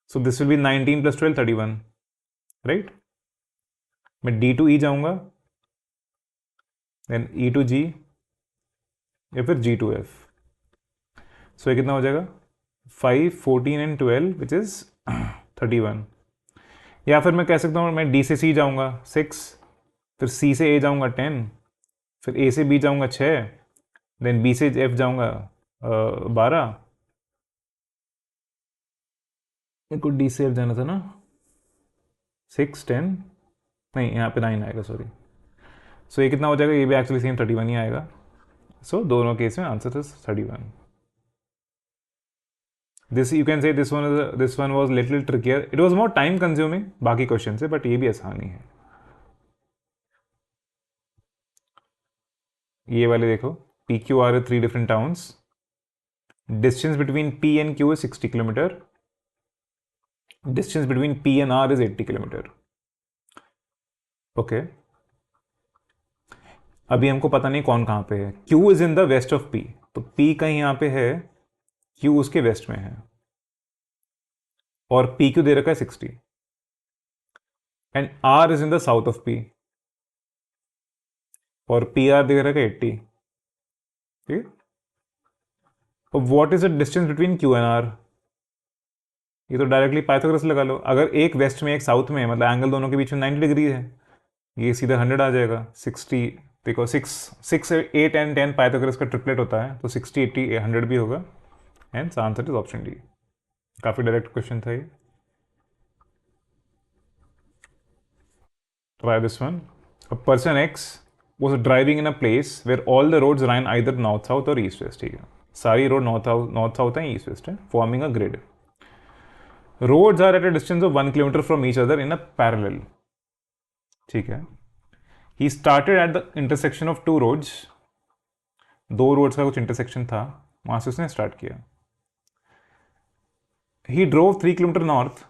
so this will B 19 + 12 31, right. मैं डी टू ई जाऊंगा, देन ई टू जी, या फिर जी टू एफ। सो ये कितना हो जाएगा 5 14 एंड 12 विच इज 31। या फिर मैं कह सकता हूँ मैं डी से सी जाऊंगा 6, फिर सी से ए जाऊंगा 10, फिर ए से बी जाऊंगा 6, देन बी से एफ जाऊंगा 12, मेरे को डी से एफ जाना था ना, 6 10, नहीं यहाँ पे 9 आएगा सॉरी। सो ये कितना हो जाएगा, ये भी एक्चुअली सेम 31 ही आएगा। सो दोनों केस में answer is 31। This you can say this one was little trickier, it was more time consuming बाकी क्वेश्चन से, बट ये भी आसान ही है। ये वाले देखो, P Q R 3 different towns, distance between P and Q is 60 kilometre, distance between P and R is 80 kilometre. Okay, अभी हमको पता नहीं कौन कहाँ पे है, Q is in the west of P, तो पी कहीं यहाँ पे है, क्यू उसके वेस्ट में है, और पी क्यू दे रखा है 60, and R is in the south of P, और पी आर दे रखा है 80, ठीक है। तो what is the distance between Q and R, ये तो डायरेक्टली पाइथागोरस लगा लो, अगर एक वेस्ट में एक साउथ में है, मतलब एंगल दोनों के बीच में 90 डिग्री है, ये सीधा 100 आ जाएगा। 60, देखो 6 8 एंड 10 पाइथागोरस का ट्रिपलेट होता है, तो 60 80 100 भी होगा, and answer is option D. काफ़ी डायरेक्ट क्वेश्चन था ये। Try this one, a person x was driving in a place where all the roads ran either north south और east west, ठीक है, सारी रोड नॉर्थ साउथ है, east west है, forming a grid. Roads are at a distance of 1 kilometre from each other in a parallel, ठीक है। He started at the intersection of two roads, दो roads का कुछ इंटरसेक्शन था, वहां से उसने स्टार्ट किया। He drove 3 kilometre north,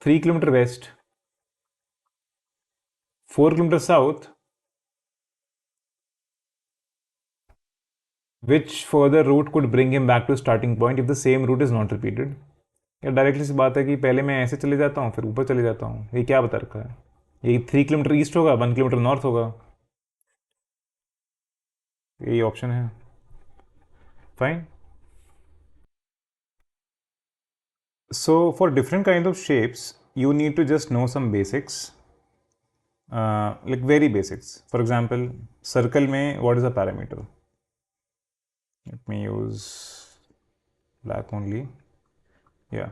3 kilometre west, 4 kilometre south, which further route could bring him back to starting point if the same route is not repeated। या directly सी बात है कि पहले मैं ऐसे चले जाता हूँ फिर ऊपर चले जाता हूँ, ये क्या बता रखा है, ये 3 किलोमीटर ईस्ट होगा 1 किलोमीटर नॉर्थ होगा, यही ऑप्शन है। Fine. So for different kind of shapes you need to just know some basics, like very basics. For example circle में what is a parameter, let me use black only, या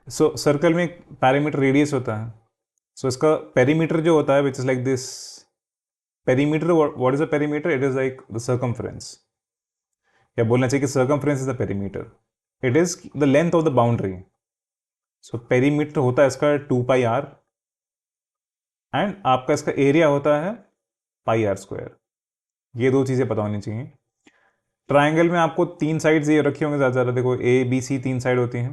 so circle में एक parameter radius होता है, सो इसका perimeter जो होता है which is like this, perimeter what is a perimeter, it is like the circumference, या बोलना चाहिए कि circumference is the perimeter, it is the length of the boundary. So perimeter होता है इसका 2πr, एंड आपका इसका एरिया होता है πr²। ये दो चीज़ें पता होनी चाहिए। ट्राइंगल में आपको 3 साइड्स ये रखी होंगे ज़्यादा, देखो ए बी सी 3 साइड होती हैं,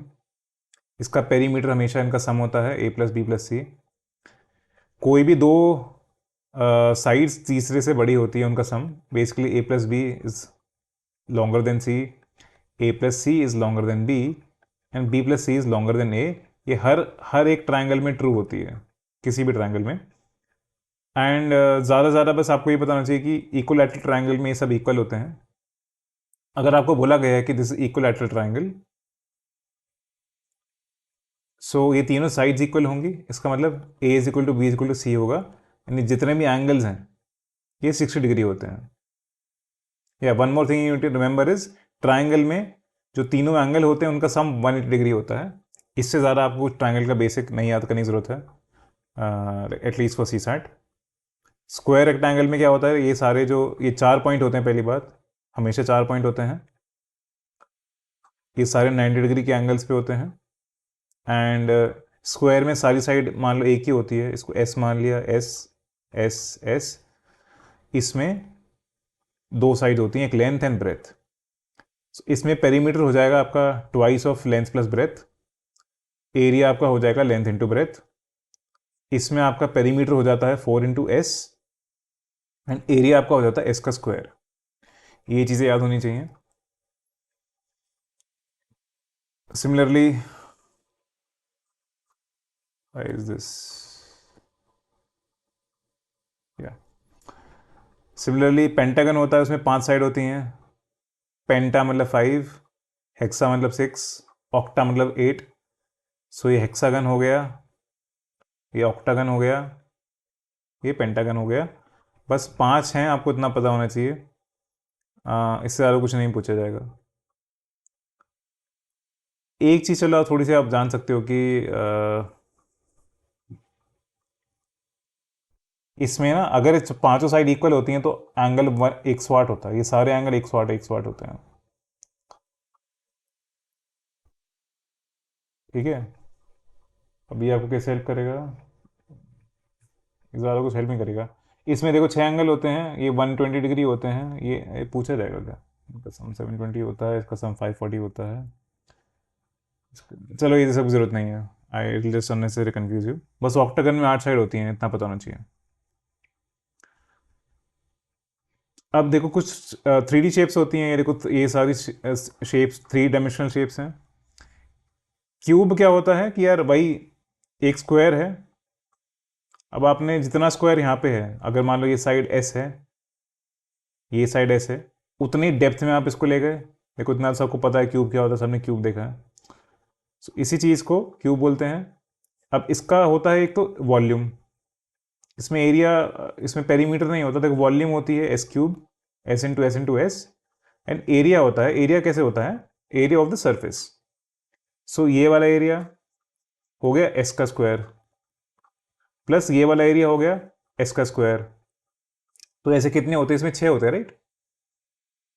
इसका पेरीमीटर हमेशा इनका सम होता है a+b+c। कोई भी दो साइड्स तीसरे से बड़ी होती है उनका sum, basically a+b is longer than c, a+c is longer than b, and b+c is longer than a। ये हर एक ट्राइंगल में ट्रू होती है, किसी भी ट्राइंगल में। एंड ज़्यादा ज़्यादा बस आपको ये बताना चाहिए कि इक्वलैटरल ट्राइंगल में ये सब इक्वल होते हैं। अगर आपको बोला गया है कि this is equilateral triangle, so ये तीनों साइड्स इक्वल होंगी, इसका मतलब a is equal to B is equal to C होगा, यानी जितने भी एंगल्स हैं ये 60 डिग्री होते हैं। या one more thing you need to remember is, triangle में जो तीनों एंगल होते हैं उनका सम 180 डिग्री होता है। इससे ज़्यादा आपको ट्राइंगल का बेसिक नहीं याद करने की ज़रूरत है, at least for CSAT. Square rectangle में क्या होता है, ये सारे जो ये 4 पॉइंट होते हैं, पहली बात हमेशा 4 पॉइंट होते हैं, ये सारे 90 डिग्री के एंगल्स पे होते हैं। एंड स्क्वायर में सारी साइड मान लो एक ही होती है, इसको एस मान लिया, एस एस एस। इसमें दो साइड होती हैं, एक लेंथ एंड ब्रेथ। इसमें पेरीमीटर हो जाएगा आपका twice of length plus breadth, area आपका हो जाएगा लेंथ इंटू ब्रेथ। इसमें आपका पेरीमीटर हो जाता है 4 इंटू एस, एंड एरिया आपका हो जाता है एस का स्क्वायर। ये चीज़ें याद होनी चाहिए। सिमिलरली इज दिस या सिमिलरली पेंटागन होता है, उसमें 5 साइड होती हैं। पेंटा मतलब 5, हेक्सा मतलब 6, ऑक्टा मतलब 8। सो ये हेक्सागन हो गया, ये ऑक्टागन हो गया, ये पेंटागन हो गया। बस 5 हैं, आपको इतना पता होना चाहिए। इससे ज़्यादा कुछ नहीं पूछा जाएगा। एक चीज़ चलो थोड़ी सी आप जान सकते हो कि इसमें ना अगर इस पांचों साइड इक्वल होती हैं तो एंगल 180 होता है। ये सारे एंगल 180 होते हैं। ठीक है, अभी आपको कैसे हेल्प करेगा, ज़्यादा कुछ हेल्प नहीं करेगा। इसमें देखो 6 एंगल होते हैं, ये 120 डिग्री होते हैं। ये पूछा जाएगा क्या, इनका सम 720 होता है, इसका सम 540 होता है। चलो ये सब जरूरत नहीं है, I will just unnecessary confuse you. बस ऑक्टागन में 8 साइड होती हैं, इतना पता होना चाहिए। अब देखो कुछ 3D शेप्स होती हैं, ये देखो ये सारी शेप्स 3 डायमेंशनल शेप्स हैं। क्यूब क्या होता है कि यार भाई एक स्क्वायर है, अब आपने जितना स्क्वायर यहाँ पे है, अगर मान लो ये साइड एस है, ये साइड एस है, उतनी डेप्थ में आप इसको ले गए। देखो इतना सबको पता है क्यूब क्या होता है, सबने क्यूब देखा है। इसी चीज़ को क्यूब बोलते हैं। अब इसका होता है एक तो वॉल्यूम, इसमें एरिया, इसमें पेरीमीटर नहीं होता। देखो वॉल्यूम होती है S cube, S into S into S, and area होता है, एरिया कैसे होता है, एरिया ऑफ द सर्फेस। सो ये वाला एरिया हो गया एस का स्क्वायर, प्लस ये वाला एरिया हो गया एस का स्क्वायर। तो ऐसे कितने होते हैं, इसमें 6 होते हैं, राइट।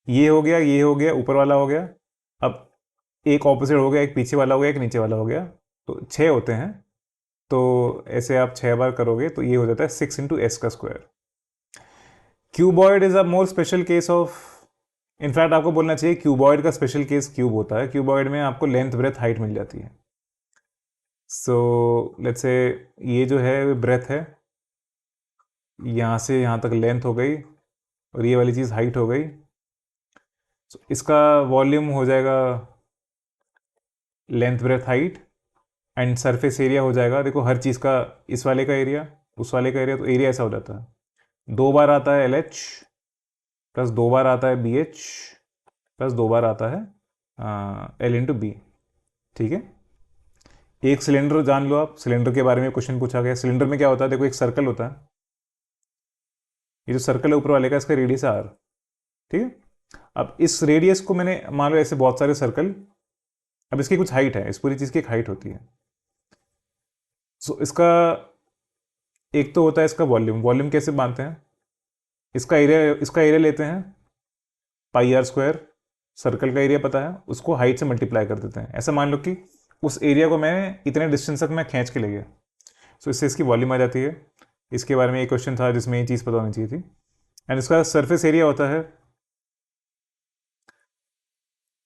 ये हो गया, ये हो गया, ऊपर वाला हो गया। अब एक ऑपोजिट हो गया, एक पीछे वाला हो गया, एक नीचे वाला हो गया, तो 6 होते हैं। तो ऐसे आप 6 बार करोगे तो ये हो जाता है 6 इंटू एस का square. Cuboid is a more special case of, in fact आपको बोलना चाहिए क्यूबॉइड का स्पेशल केस क्यूब होता है। क्यूबॉइड में आपको लेंथ ब्रेथ हाइट मिल जाती है। सो लेट्स से ये जो है ब्रेथ है, यहाँ से यहाँ तक लेंथ हो गई, और ये वाली चीज़ हाइट हो गई। so, इसका वॉल्यूम हो जाएगा length breadth height, and surface area हो जाएगा, देखो हर चीज़ का, इस वाले का एरिया, उस वाले का एरिया, तो एरिया ऐसा हो जाता है। 2 बार आता है एल एच, प्लस 2 बार आता है बी एच, प्लस 2 बार आता है एल इंटू बी। ठीक है, एक सिलेंडर जान लो आप, सिलेंडर के बारे में क्वेश्चन पूछा गया। सिलेंडर में क्या होता है, देखो एक सर्कल होता है, ये जो सर्कल है ऊपर वाले का, इसका रेडियस है आर। ठीक है, अब इस रेडियस को मैंने मान लो ऐसे बहुत सारे सर्कल, अब इसकी कुछ हाइट है, इस पूरी चीज़ की एक हाइट होती है। सो इसका एक तो होता है इसका वॉल्यूम। वॉल्यूम कैसे मानते हैं, इसका एरिया लेते हैं पाई आर स्क्वायर, सर्कल का एरिया पता है, उसको हाइट से मल्टीप्लाई कर देते हैं। ऐसा मान लो कि उस एरिया को मैंने इतने डिस्टेंस तक मैं खींच के ले गया, सो इससे इसकी वॉल्यूम आ जाती है। इसके बारे में एक क्वेश्चन था जिसमें ये चीज़ पता होनी चाहिए थी। एंड इसका सरफेस एरिया होता है,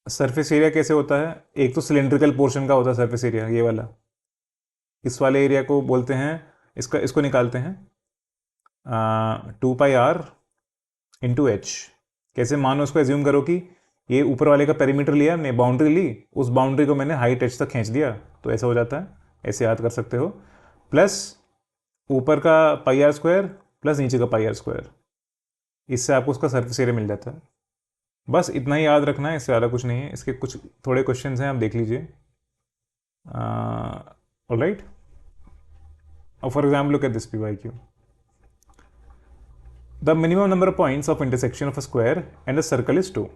सरफेस एरिया कैसे होता है, एक तो सिलेंड्रिकल पोर्शन का होता है सरफेस एरिया, ये वाला, इस वाले एरिया को बोलते हैं, इसको निकालते हैं 2 पाई आर इंटू एच। कैसे, मानो उसको एज्यूम करो कि ये ऊपर वाले का पेरीमीटर लिया हमने, बाउंड्री ली, उस बाउंड्री को मैंने हाइट एच तक खींच दिया, तो ऐसा हो जाता है। ऐसे याद कर सकते हो, प्लस ऊपर का पाई आर स्क्वायर प्लस नीचे का पाई आर स्क्वायर, इससे आपको उसका सरफेस एरिया मिल जाता है। बस इतना ही याद रखना है, इससे ज़्यादा कुछ नहीं है। इसके कुछ थोड़े क्वेश्चंस हैं, आप देख लीजिए। ऑलराइट, और for example look at this P Y Q. The minimum number of points of intersection of a square and a circle is 2।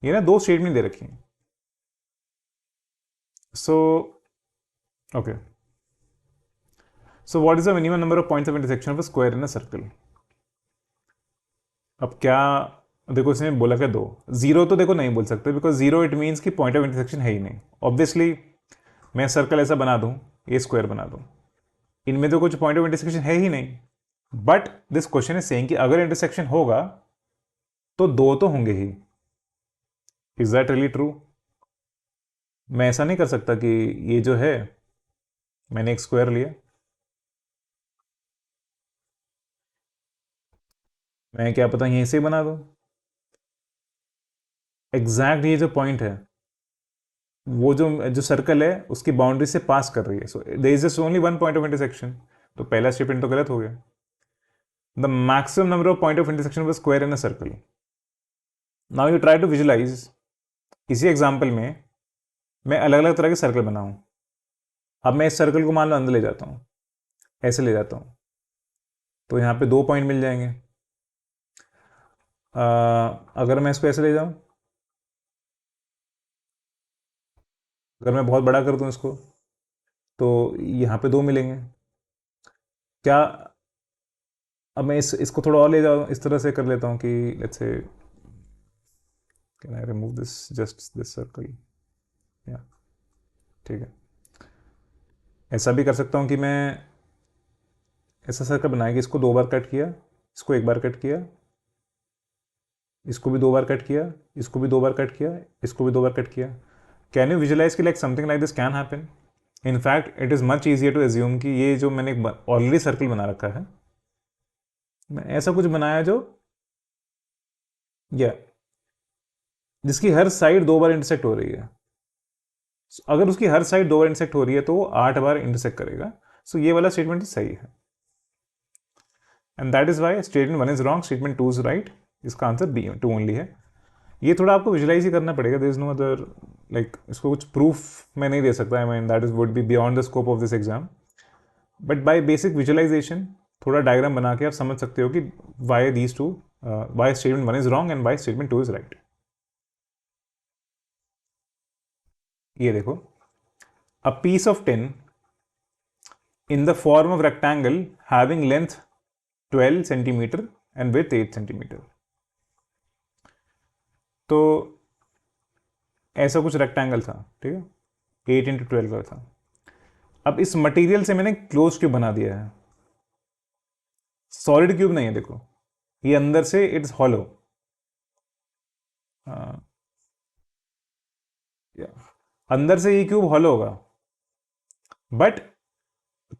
ये ना दो स्टेटमेंट दे रखी हैं। So okay, so what is the minimum number of points of intersection of a square in a circle. अब क्या, देखो इसने बोला क्या, दो। जीरो तो देखो नहीं बोल सकते, बिकॉज जीरो इट मीन्स कि पॉइंट ऑफ इंटरसेक्शन है ही नहीं। ऑब्वियसली मैं सर्कल ऐसा बना दूं, ये स्क्वायर बना दूं, इनमें तो कुछ पॉइंट ऑफ इंटरसेक्शन है ही नहीं। But this question is saying कि अगर इंटरसेक्शन होगा तो दो तो होंगे ही। Is that really true? मैं ऐसा नहीं कर सकता कि ये जो है, मैंने एक स्क्वायर लिया, मैं क्या पता यहीं से ही बना दूं। एग्जैक्ट ये जो पॉइंट है, वो जो जो सर्कल है उसकी बाउंड्री से पास कर रही है, so there is just only one point of intersection. तो पहला स्टेटमेंट तो गलत हो गया। The maximum number of point of intersection of square in a circle. Now you try to visualise, इसी एग्जाम्पल में मैं अलग अलग तरह के सर्कल बनाऊं। अब मैं इस सर्कल को मान लो अंदर ले जाता हूं, ऐसे ले जाता हूं, तो यहां पे दो पॉइंट मिल जाएंगे। अगर मैं इसको ऐसे ले जाऊं, अगर मैं बहुत बड़ा कर दूं इसको, तो यहाँ पे दो मिलेंगे। क्या, अब मैं इसको थोड़ा और ले जाऊँ, इस तरह से कर लेता हूँ कि let's say can I remove this, just this circle, या ठीक है। ऐसा भी कर सकता हूँ कि मैं ऐसा सर्कल बनाया कि इसको दो बार कट किया, इसको एक बार कट किया, इसको भी दो बार कट किया, इसको भी दो बार कट किया, इसको भी दो बार कट किया। कैन यू विजुलाइज कि like something like this can happen? In fact it is much easier to assume कि ये जो मैंने ऑलरेडी सर्कल बना रखा है, मैं ऐसा कुछ बनाया जो, या जिसकी हर साइड दो बार इंटरसेक्ट हो रही है। अगर उसकी हर साइड दो बार इंटरसेक्ट हो रही है तो वो 8 बार इंटरसेक्ट करेगा। सो ये वाला स्टेटमेंट सही है, and that is why statement 1 is wrong, statement 2 is right. इसका आंसर बी 2 ओनली है। ये थोड़ा आपको विजुलाइज ही करना पड़ेगा, there is no other, like इसको कुछ प्रूफ मैं नहीं दे सकता, I mean that is would be beyond the scope of this exam. But by basic visualisation, थोड़ा डायग्राम बना के आप समझ सकते हो कि why these two, Y statement 1 is wrong and Y statement 2 is right. ये देखो, a piece of tin in the form of rectangle having length 12 centimeter and width 8 centimeter। तो ऐसा कुछ रेक्टेंगल था, ठीक है, 8 into 12 का था। अब इस मटेरियल से मैंने क्लोज क्यूब बना दिया है, सॉलिड क्यूब नहीं है। देखो ये अंदर से इट्स हॉलो, अंदर से ये क्यूब हॉलो होगा, बट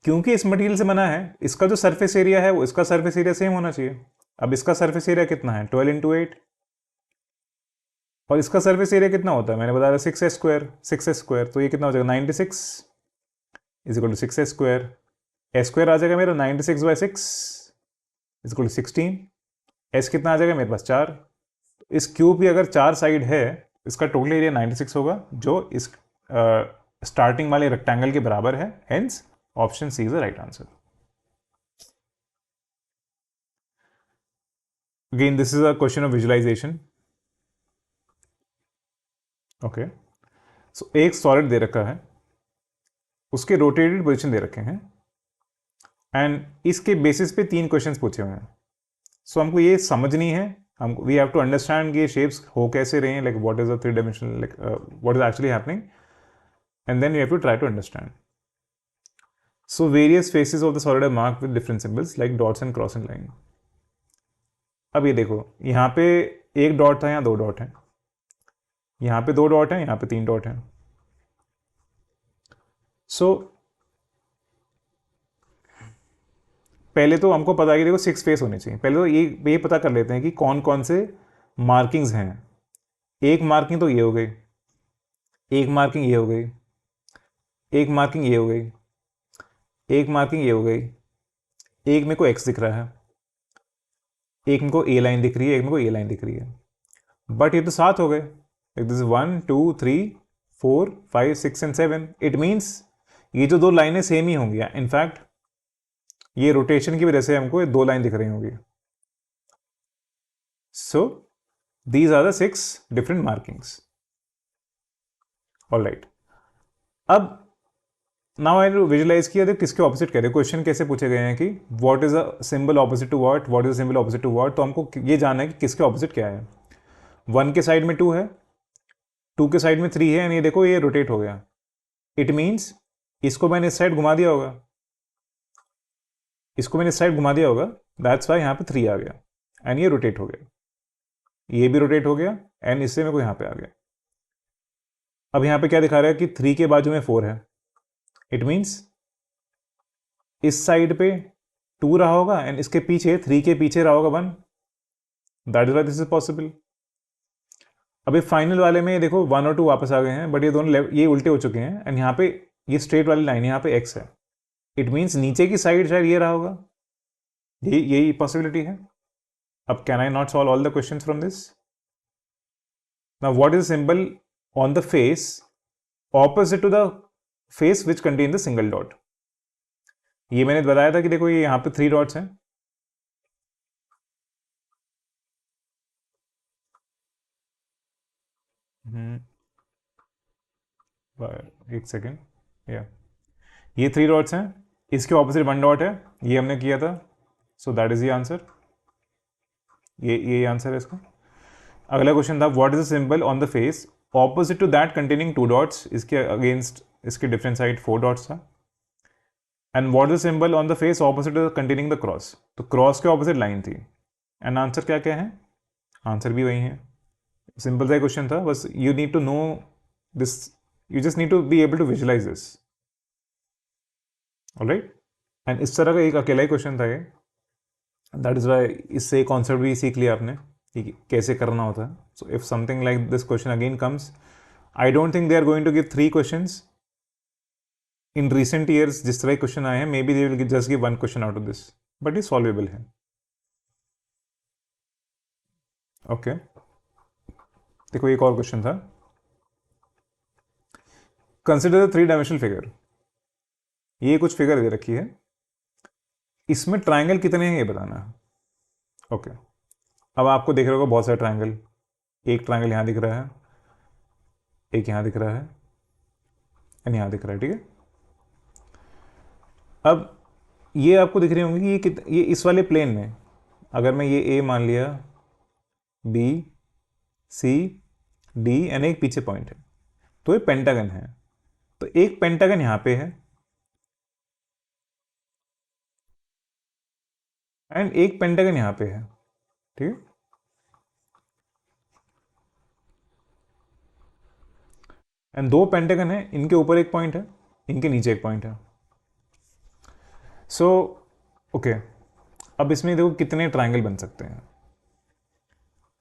क्योंकि इस मटेरियल से बना है, इसका जो सरफेस एरिया है वो इसका सरफेस एरिया सेम होना चाहिए। अब इसका सरफेस एरिया कितना है, 12 into 8, और इसका सरफेस एरिया कितना होता है, मैंने बताया 6s², 6s², तो ये कितना हो जाएगा 96 is equal to 6s²। S square आ जाएगा मेरा 96/6 इज इक्वल टू 16। एस कितना आ जाएगा मेरे पास 4। इस क्यूब की अगर 4 साइड है, इसका टोटल एरिया 96 होगा, जो इस स्टार्टिंग वाले रेक्टेंगल के बराबर है। Hence option C is the right answer. Again this is a question of visualisation. Okay, so एक सॉलिड दे रखा है, उसके रोटेटेड पोजीशन दे रखे हैं, एंड इसके बेसिस पे 3 क्वेश्चंस पूछे हुए हैं। सो हमको ये समझनी है, हमको वी हैव टू अंडरस्टैंड ये शेप्स हो कैसे रहे हैं, like what is the 3 dimensional, like what is actually happening, and then you have to try to understand. So various faces of the solid are marked with different symbols like dots and crossing line. अब ये देखो, यहाँ पे एक dot था, यहाँ 2 dot हैं, यहाँ पे 2 डॉट हैं, यहाँ पे 3 डॉट हैं। सो पहले तो हमको पता है कि देखो 6 फेस होने चाहिए। पहले तो ये पता कर लेते हैं कि कौन कौन से मार्किंग्स हैं। एक मार्किंग तो ये हो गई, एक मार्किंग ये हो गई, एक मार्किंग ये हो गई, एक मार्किंग ये हो गई, एक मेरे को एक्स दिख रहा है, एक मेरे को ए लाइन दिख रही है, एक मेरे को ए लाइन दिख रही है। बट ये तो 7 हो गए, दिस 1 2 3 4 5 6 एंड 7। इट मीन्स ये जो 2 लाइनें सेम ही होंगी। इनफैक्ट ये रोटेशन की वजह से हमको 2 लाइन दिख रही होंगी। So these are the 6 different markings. All right. अब नाउ आई विजुलाइज किया तो किसके ऑपोजिट कह रहे हैं. क्वेश्चन कैसे पूछे गए हैं कि what is a symbol opposite to what, what is a symbol opposite to what. तो हमको ये जानना है कि किसके ऑपोजिट क्या है. 1 के साइड में 2 है, 2 के साइड में 3 है, एंड ये देखो ये रोटेट हो गया. इट मीन्स इसको मैंने इस साइड घुमा दिया होगा, इसको मैंने इस साइड घुमा दिया होगा, दैट्स वाई यहाँ पे 3 आ गया एंड ये रोटेट हो गया. ये भी रोटेट हो गया एंड इससे मेरे को यहाँ पे आ गया. अब यहाँ पे क्या दिखा रहा है कि 3 के बाजू में 4 है. इट मीन्स इस साइड पे 2 रहा होगा एंड इसके पीछे 3 के पीछे रहा होगा 1. That is why this is possible. अभी फाइनल वाले में देखो 1 और 2 वापस आ गए हैं, बट ये दोनों ये उल्टे हो चुके हैं एंड यहाँ पे ये स्ट्रेट वाली लाइन यहाँ पे x है. इट मीन्स नीचे की साइड शायद ये रहा होगा, यही पॉसिबिलिटी है. अब can I not solve all the question from this. Now what is symbol on the face opposite to the face which contain the single dot. ये मैंने बताया था कि देखो ये यहाँ पे 3 डॉट्स हैं. एक सेकेंड. या ये 3 डॉट्स हैं, इसके ऑपोजिट 1 डॉट है, ये हमने किया था. So that is the answer. ये आंसर है इसका. अगला क्वेश्चन था what is the symbol on the face opposite to that containing 2 dots. इसके अगेंस्ट इसके डिफरेंट साइड 4 डॉट्स था. And what is the symbol on the face opposite to containing the cross. तो cross के opposite line थी. And answer क्या क्या है, answer भी वही है. सिंपल सा क्वेश्चन था, बस you need to know this, you just need to be able to visualise this. Alright. And इस तरह का एक अकेला ही क्वेश्चन था ये. दैट इज वाई इससे कॉन्सेप्ट भी सीख लिया आपने कि कैसे करना होता है. So if something like this question again comes, I don't think they are going to give 3 questions in recent years. जिस तरह क्वेश्चन आए हैं, may be they will just give 1 question out of this, but ये solvable है. Okay. देखो एक और क्वेश्चन था. Consider the 3 dimensional figure. ये कुछ फिगर दे रखी है, इसमें ट्राइंगल कितने हैं ये बताना है. ओके. अब आपको देख रहे होगा बहुत सारे ट्राइंगल. एक ट्राइंगल यहां दिख रहा है, एक यहां दिख रहा है एंड यहां दिख रहा है. ठीक है. अब ये आपको दिख रही होंगी कि ये इस वाले प्लेन में अगर मैं ये ए मान लिया, बी, सी, डी एंड एक पीछे पॉइंट है, तो ये पेंटागन है. तो एक पेंटागन यहां पे है एंड एक पेंटागन यहां पे है. ठीक है. एंड 2 पेंटागन है, इनके ऊपर एक पॉइंट है, इनके नीचे एक पॉइंट है. So okay. अब इसमें देखो कितने ट्राइंगल बन सकते हैं.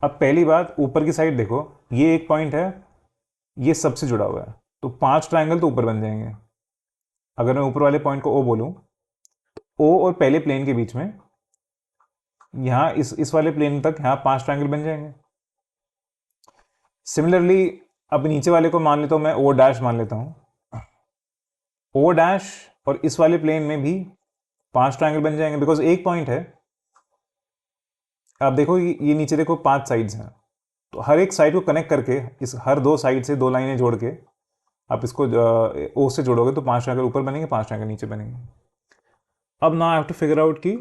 अब पहली बात, ऊपर की साइड देखो, ये एक पॉइंट है, ये सबसे जुड़ा हुआ है, तो 5 ट्राइंगल तो ऊपर बन जाएंगे. अगर मैं ऊपर वाले पॉइंट को ओ बोलूं, तो ओ और पहले प्लेन के बीच में यहां इस वाले प्लेन तक यहां 5 ट्राइंगल बन जाएंगे. सिमिलरली अब नीचे वाले को मान लेता हूं मैं, ओ डैश मान लेता हूं. ओ डैश और इस वाले प्लेन में भी 5 ट्राइंगल बन जाएंगे, बिकॉज एक पॉइंट है. आप देखो ये नीचे देखो 5 साइड्स हैं, तो हर एक साइड को कनेक्ट करके इस हर 2 साइड से 2 लाइनें जोड़ के आप इसको ओ से जोड़ोगे तो 5 ट्राइंगल ऊपर बनेंगे, 5 ट्राइंगल नीचे बनेंगे. अब ना I have to figure out कि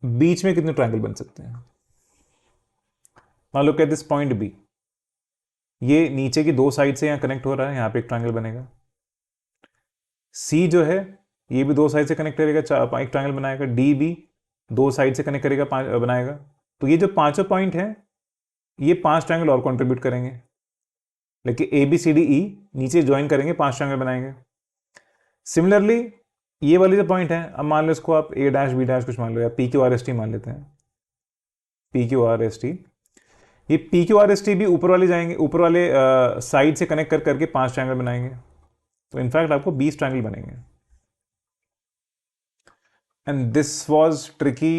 बीच में कितने ट्राइंगल बन सकते हैं. मान लो दिस पॉइंट बी, ये नीचे की 2 साइड से यहाँ कनेक्ट हो रहा है, यहाँ पे एक ट्राइंगल बनेगा. सी जो है ये भी 2 साइड से कनेक्ट करेगा, एक ट्राइंगल बनाएगा. डी भी 2 साइड से कनेक्ट करेगा, बनाएगा. तो ये जो 5 पॉइंट है, ये 5 ट्राइंगल और कंट्रीब्यूट करेंगे. लेकिन ए बी सी डी ई नीचे ज्वाइन करेंगे, 5 ट्राइंगल बनाएंगे. सिमिलरली ये वाली जो पॉइंट है, अब मान लो इसको आप ए डैश बी डैश कुछ मान लो, या P Q R S T मान लेते हैं. P Q R S T, ये P Q R S T भी ऊपर वाले जाएंगे, ऊपर वाले साइड से कनेक्ट करके 5 ट्राइंगल बनाएंगे. तो इनफैक्ट आपको 20 ट्राइंगल बनेंगे. And this was tricky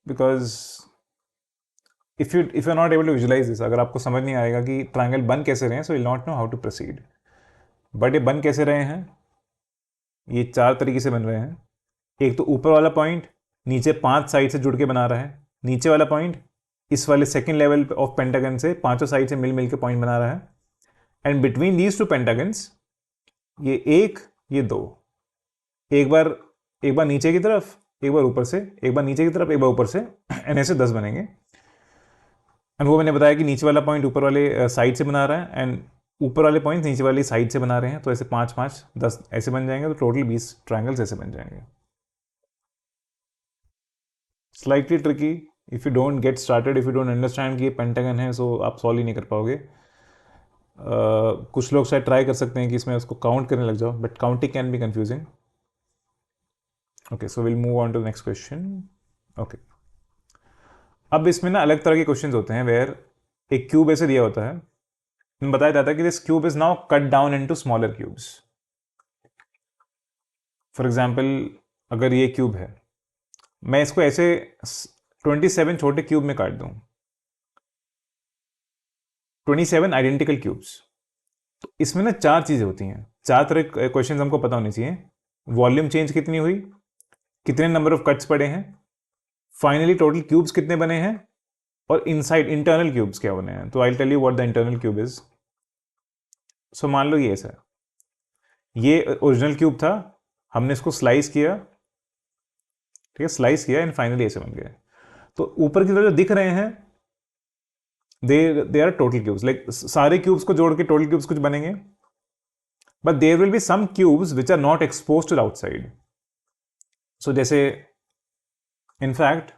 because if you are not able to visualise this, अगर आपको समझ नहीं आएगा कि ट्राइंगल बन कैसे रहे हैं, so will not know how to proceed. But ये बन कैसे रहे हैं, ये 4 तरीके से बन रहे हैं. एक तो ऊपर वाला पॉइंट नीचे 5 साइड से जुड़ के बना रहा है, नीचे वाला पॉइंट इस वाले सेकेंड लेवल ऑफ पेंटागन से पांचों साइड से मिल मिल के पॉइंट बना रहा है, and between these two pentagons ये एक, ये दो, एक बार नीचे की तरफ, एक बार ऊपर से, एक बार नीचे की तरफ, एक बार ऊपर से, एंड ऐसे 10 बनेंगे। एंड वो मैंने बताया कि नीचे वाला पॉइंट ऊपर वाले साइड से बना रहा है एंड ऊपर वाले पॉइंट नीचे वाली साइड से बना रहे हैं, तो ऐसे 5 5 10 ऐसे बन जाएंगे, तो टोटल 20 ट्रायंगल्स ऐसे बन जाएंगे। Slightly tricky if you don't get started, if you don't understand कि ये पेंटागन है, सो आप सॉल्व ही नहीं कर पाओगे। कुछ लोग शायद ट्राई कर सकते हैं कि इसमें उसको काउंट करने लग जाओ, but counting can be confusing. Okay, so will move on to next question. Okay, अब इसमें ना अलग तरह के क्वेश्चंस होते हैं वेयर एक क्यूब ऐसे दिया होता है, बताया जाता है कि this cube is now cut down into smaller cubes. For example, अगर ये क्यूब है, मैं इसको ऐसे 27 छोटे क्यूब में काट दूं, 27 आइडेंटिकल क्यूब्स। तो इसमें ना 4 चीजें होती हैं, 4 तरह के क्वेश्चंस हमको पता होने चाहिए। वॉल्यूम चेंज कितनी हुई, कितने नंबर ऑफ कट्स पड़े हैं, फाइनली टोटल क्यूब्स कितने बने हैं, और इनसाइड इंटरनल क्यूब्स क्या बने हैं। तो I tell you what the internal cube is. So मान लो ये ऐसा है, ये ओरिजिनल क्यूब था, हमने इसको स्लाइस किया, ठीक है, स्लाइस किया एंड फाइनली ऐसे बन गए। तो ऊपर की तरफ जो दिख रहे हैं they are total cubes, like सारे क्यूब्स को जोड़ के टोटल क्यूब्स कुछ बनेंगे, but there will be some cubes which are not expose to the outside. So जैसे इनफैक्ट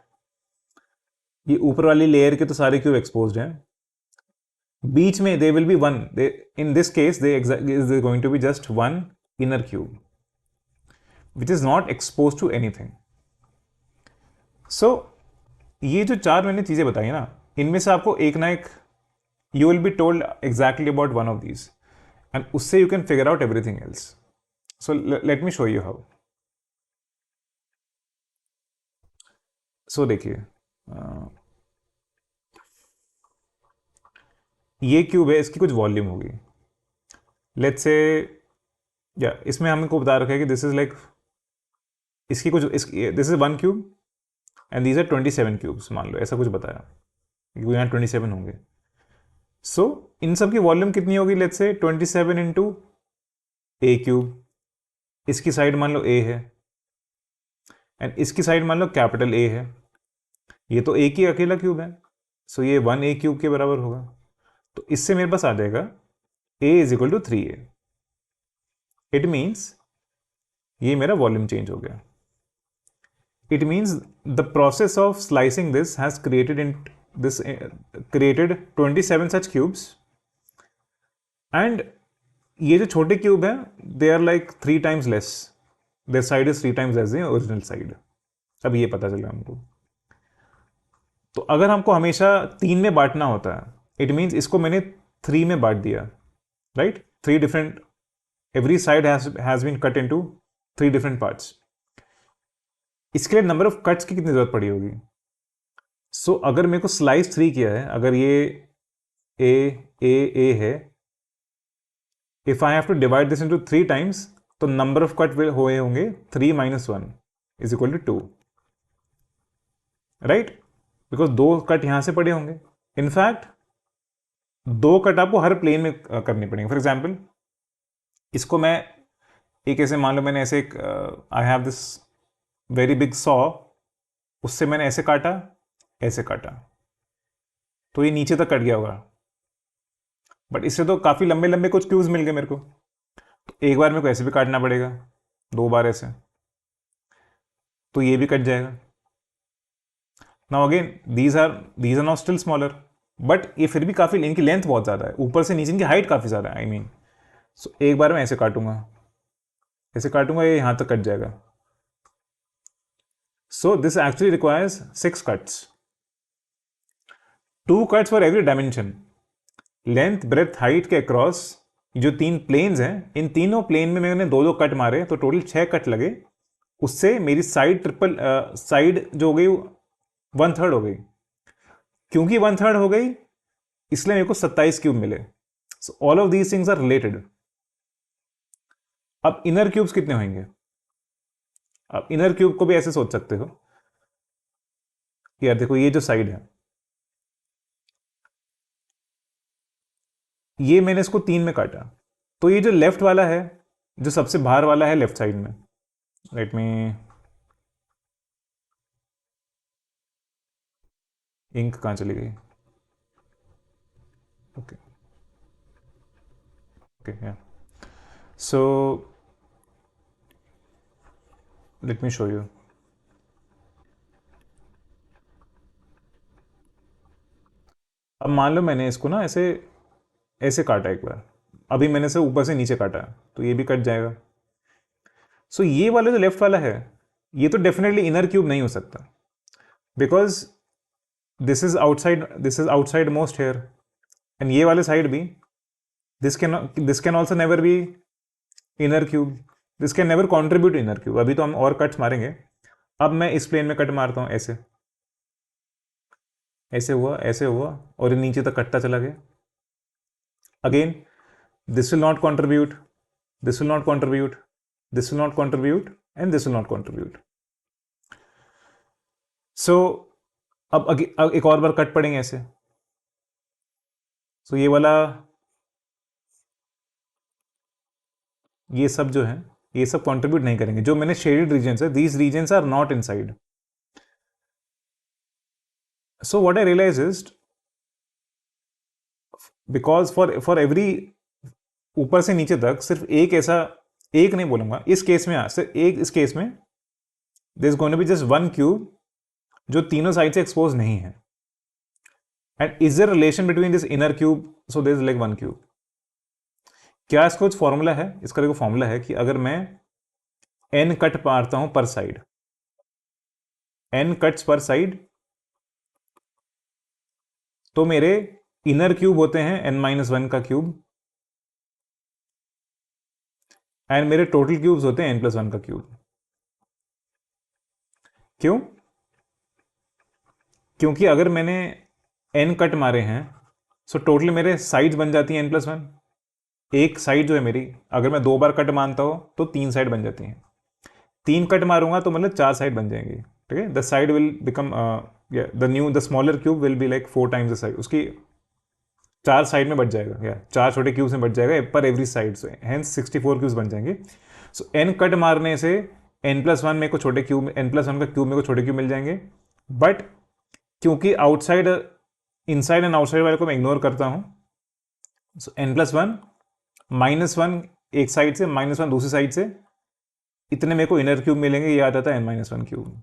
ये ऊपर वाली लेयर के तो सारे क्यूब एक्सपोज्ड हैं, बीच में they will be one, in this case they is going to be just one inner cube which is not expose to anything. So ये जो 4 मैंने चीजें बताई ना, इनमें से आपको एक ना एक, you will be told exactly about one of these, and उससे you can figure out everything else. So let me show you how. So देखिए, ये क्यूब है, इसकी कुछ वॉल्यूम होगी, लेट्स से, या इसमें हमको बता रखा है कि दिस इज लाइक, इसकी कुछ this is 1 cube and these are 27 cubes, मान लो ऐसा कुछ बताया, यहाँ 27 होंगे। सो इन सब की वॉल्यूम कितनी होगी, let's say 27 into A cube, इसकी साइड मान लो ए है एंड इसकी साइड मान लो कैपिटल ए है, ये तो एक ही अकेला क्यूब है, सो ये 1 ए क्यूब के बराबर होगा। तो इससे मेरे पास आ जाएगा a is equal to 3a। It means ये मेरा वॉल्यूम चेंज हो गया। It means the process of slicing this has created 27 such cubes, and ये जो छोटे क्यूब हैं they are like 3 times less, their side is 3 times less than original side. अब ये पता चला हमको। तो अगर हमको हमेशा 3 में बांटना होता है, इट मीन्स इसको मैंने 3 में बांट दिया, right, 3 different, every side has been cut into 3 different parts. इसके लिए नंबर ऑफ कट्स की कितनी जरूरत पड़ी होगी। सो अगर मेरे को स्लाइस 3 किया है, अगर ये ए है, if I have to divide this into 3 times, तो नंबर ऑफ कट हुए होंगे 3 - 1 is equal to 2, right, because 2 cut यहां से पड़े होंगे। इनफैक्ट 2 कट आपको हर प्लेन में करनी पड़ेंगे। फॉर एग्जाम्पल, इसको मैं एक ऐसे मान लो, मैंने ऐसे I have this very big saw, उससे मैंने ऐसे काटा, ऐसे काटा, तो ये नीचे तक कट गया होगा, बट इससे तो काफी लंबे लंबे कुछ क्यूब्स मिल गए मेरे को, तो एक बार मेरे को ऐसे भी काटना पड़ेगा, 2 बार ऐसे, तो ये भी कट जाएगा। Now again these are now still smaller, but ये फिर भी काफी, इनकी लेंथ बहुत ज्यादा है, ऊपर से नीचे इनकी हाइट काफी ज्यादा है, आई मीन। सो एक बार मैं ऐसे काटूंगा, ये यहां तक कट जाएगा। So this actually requires 6 cuts, 2 cuts for every dimension, length breadth height के अक्रॉस। जो 3 प्लेन्स हैं, इन तीनों प्लेन में मैंने 2-2 कट मारे, तो टोटल 6 कट लगे। उससे मेरी साइड जो हो गई 1/3 हो गई। क्योंकि 1/3 हो गई, इसलिए मेरे को 27 क्यूब मिले। So all of these things are related. अब इनर क्यूब्स कितने होंगे? अब इनर क्यूब को भी ऐसे सोच सकते हो, यार देखो, ये जो साइड है, ये मैंने इसको 3 में काटा, तो ये जो लेफ्ट वाला है, जो सबसे बाहर वाला है लेफ्ट साइड में, लेट मी, इंक कहाँ चली गई, ओके ओके या, सो लेट मी शो यू। अब मान लो मैंने इसको ना ऐसे ऐसे काटा एक बार, अभी मैंने इसे ऊपर से नीचे काटा, तो ये भी कट जाएगा। सो ये वाला जो लेफ्ट वाला है, ये तो डेफिनेटली इनर क्यूब नहीं हो सकता, because this is outside most here, and ये वाले साइड भी, this can also never be inner cube, this can never contribute inner cube. अभी तो हम और कट्स मारेंगे। अब मैं इस प्लेन में कट मारता हूं, ऐसे ऐसे हुआ, ऐसे हुआ, और ये नीचे तक कटता चला गया। Again this will not contribute, this will not contribute, this will not contribute, and this will not contribute. So अब एक और बार कट पड़ेंगे ऐसे। So ये वाला, ये सब जो है, ये सब कंट्रीब्यूट नहीं करेंगे। जो मैंने शेडेड रीजन्स है, these regions are not inside. So what I realized is, because for every, ऊपर से नीचे तक सिर्फ एक ऐसा, एक नहीं बोलूंगा इस केस में, सिर्फ एक, इस केस में there is going to be just one cube जो तीनों साइड से एक्सपोज नहीं है। And is there relation between this inner cube, so there is like one cube. क्या इसका कुछ फॉर्मूला है? इसका देखो फॉर्मूला है कि अगर मैं एन कट मारता हूं पर साइड, एन कट्स पर साइड, तो मेरे इनर क्यूब होते हैं n-1 का क्यूब, एंड मेरे टोटल क्यूब्स होते हैं n+1 का क्यूब। क्यों? क्योंकि अगर मैंने n कट मारे हैं, सो टोटल मेरे साइड्स बन जाती हैं n+1। एक साइड जो है मेरी, अगर मैं 2 बार कट मानता हूं तो 3 साइड बन जाती हैं। 3 कट मारूंगा तो मतलब 4 साइड बन जाएंगी। ठीक है, the side will become, the smaller cube will be like 4 times the side, उसकी 4 साइड में बच जाएगा, या 4 छोटे क्यूब्स में बच जाएगा पर एवरी साइड, से हेंस 64 क्यूब्स बन जाएंगे। सो n कट मारने से n+1 में को छोटे क्यूब, n+1 का क्यूब में को छोटे क्यूब मिल जाएंगे। बट क्योंकि आउटसाइड, इनसाइड एंड आउटसाइड वाले को मैं इग्नोर करता हूं, सो n+1 -1 एक साइड से, -1 दूसरी साइड से, इतने मेरे को इनर क्यूब मिलेंगे। ये आ जाता है n-1 क्यूब।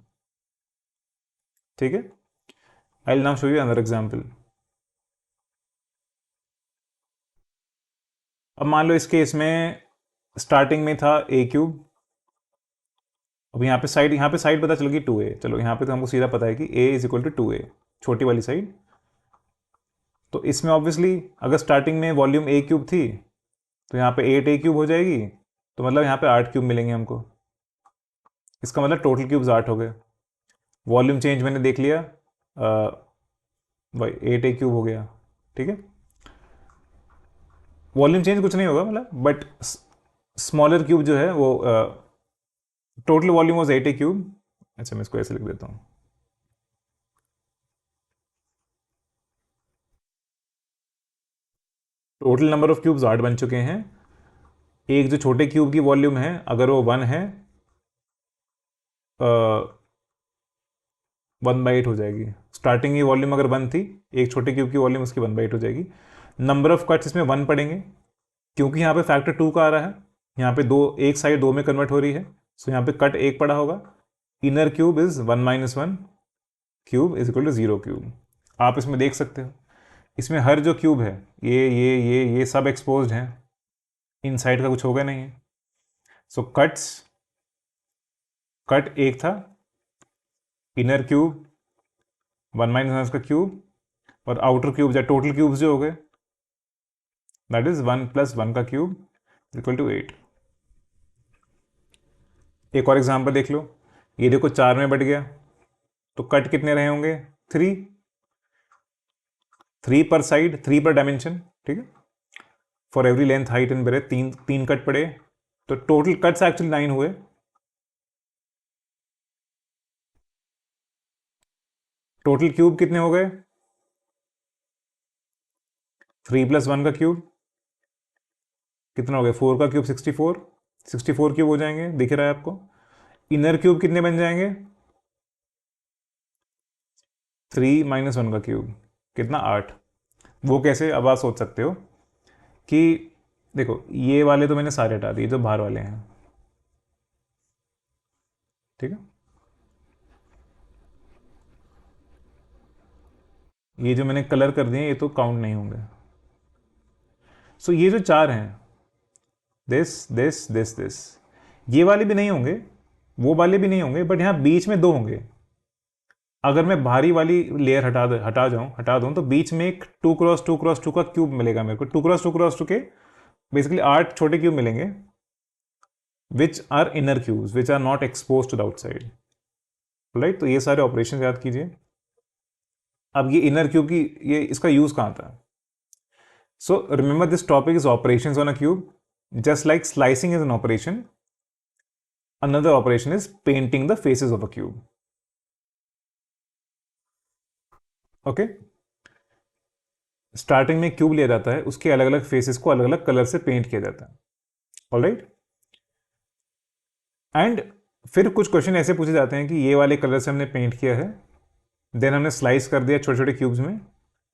ठीक है, I will now show you another example. अब मान लो इस केस में स्टार्टिंग में था a क्यूब, अब यहाँ पे साइड पता चल गई 2a। चलो यहाँ पे तो हमको सीधा पता है कि a is equal to 2a, छोटी वाली साइड। तो इसमें ऑब्वियसली अगर स्टार्टिंग में वॉल्यूम a क्यूब थी, तो यहाँ पे 8a क्यूब हो जाएगी, तो मतलब यहाँ पे 8 क्यूब मिलेंगे हमको। इसका मतलब टोटल क्यूब्स 8 हो गए। वॉल्यूम चेंज मैंने देख लिया, भाई 8a क्यूब हो गया। ठीक है, वॉल्यूम चेंज कुछ नहीं होगा मतलब, बट स्मॉलर क्यूब जो है वो, total volume was 8a cube. अच्छा, मैं इसको ऐसे लिख देता हूँ, टोटल नंबर ऑफ क्यूब्स 8 बन चुके हैं। एक जो छोटे क्यूब की वॉल्यूम है, अगर वो 1 है, 1/8 हो जाएगी। स्टार्टिंग की वॉल्यूम अगर 1 थी, एक छोटे क्यूब की वॉल्यूम उसकी 1/8 हो जाएगी। नंबर ऑफ कट्स इसमें 1 पड़ेंगे, क्योंकि यहाँ पे फैक्टर 2 का आ रहा है। यहाँ पे दो, एक साइड 2 में कन्वर्ट हो रही है, सो यहाँ पे कट 1 पड़ा होगा। Inner cube is 1 - 1 cube is equal to 0 cube. आप इसमें देख सकते हो, इसमें हर जो क्यूब है, ये सब एक्सपोज्ड हैं, इन साइड का कुछ होगा नहीं है। सो कट 1 था, इनर क्यूब 1 - 1 का क्यूब, और आउटर क्यूब या टोटल क्यूब्स जो हो गए, दैट इज 1 + 1 का क्यूब इक्वल टू 8। एक और एग्जांपल देख लो, ये देखो 4 में बढ़ गया, तो कट कितने रहे होंगे? 3, 3 पर साइड, 3 पर डायमेंशन। ठीक है, for every length, height and breadth, तीन तीन कट पड़े, तो टोटल कट्स एक्चुअली 9 हुए। टोटल क्यूब कितने हो गए? 3 + 1 का क्यूब, कितना हो गया, 4 का क्यूब 64, 64 क्यूब हो जाएंगे, दिख रहा है आपको। इनर क्यूब कितने बन जाएंगे, 3 माइनस 1 का क्यूब, कितना 8। वो कैसे, अब आप सोच सकते हो कि देखो ये वाले तो मैंने सारे हटा दिए जो बाहर वाले हैं, ठीक है। ये जो मैंने कलर कर दिए ये तो काउंट नहीं होंगे। सो ये जो चार हैं, दिस दिस दिस दिस, ये वाले भी नहीं होंगे, वो वाले भी नहीं होंगे, बट यहाँ बीच में दो होंगे। अगर मैं भारी वाली लेयर हटा दूँ तो बीच में एक 2x2x2 का क्यूब मिलेगा मेरे को, 2x2x2 के बेसिकली 8 छोटे क्यूब मिलेंगे, which are inner cubes which are not expose to the outside, right. तो ये सारे ऑपरेशन याद कीजिए। अब ये इनर क्यूब की ये इसका यूज कहाँ था। So remember this topic is operations on a cube, just like slicing is an operation, another operation is painting the faces of a cube. Okay, starting में क्यूब लिया जाता है, उसके अलग अलग फेसेस को अलग अलग कलर से पेंट किया जाता है, ऑलराइट। एंड फिर कुछ क्वेश्चन ऐसे पूछे जाते हैं कि ये वाले कलर से हमने पेंट किया है, देन हमने स्लाइस कर दिया छोटे छोटे क्यूब्स में।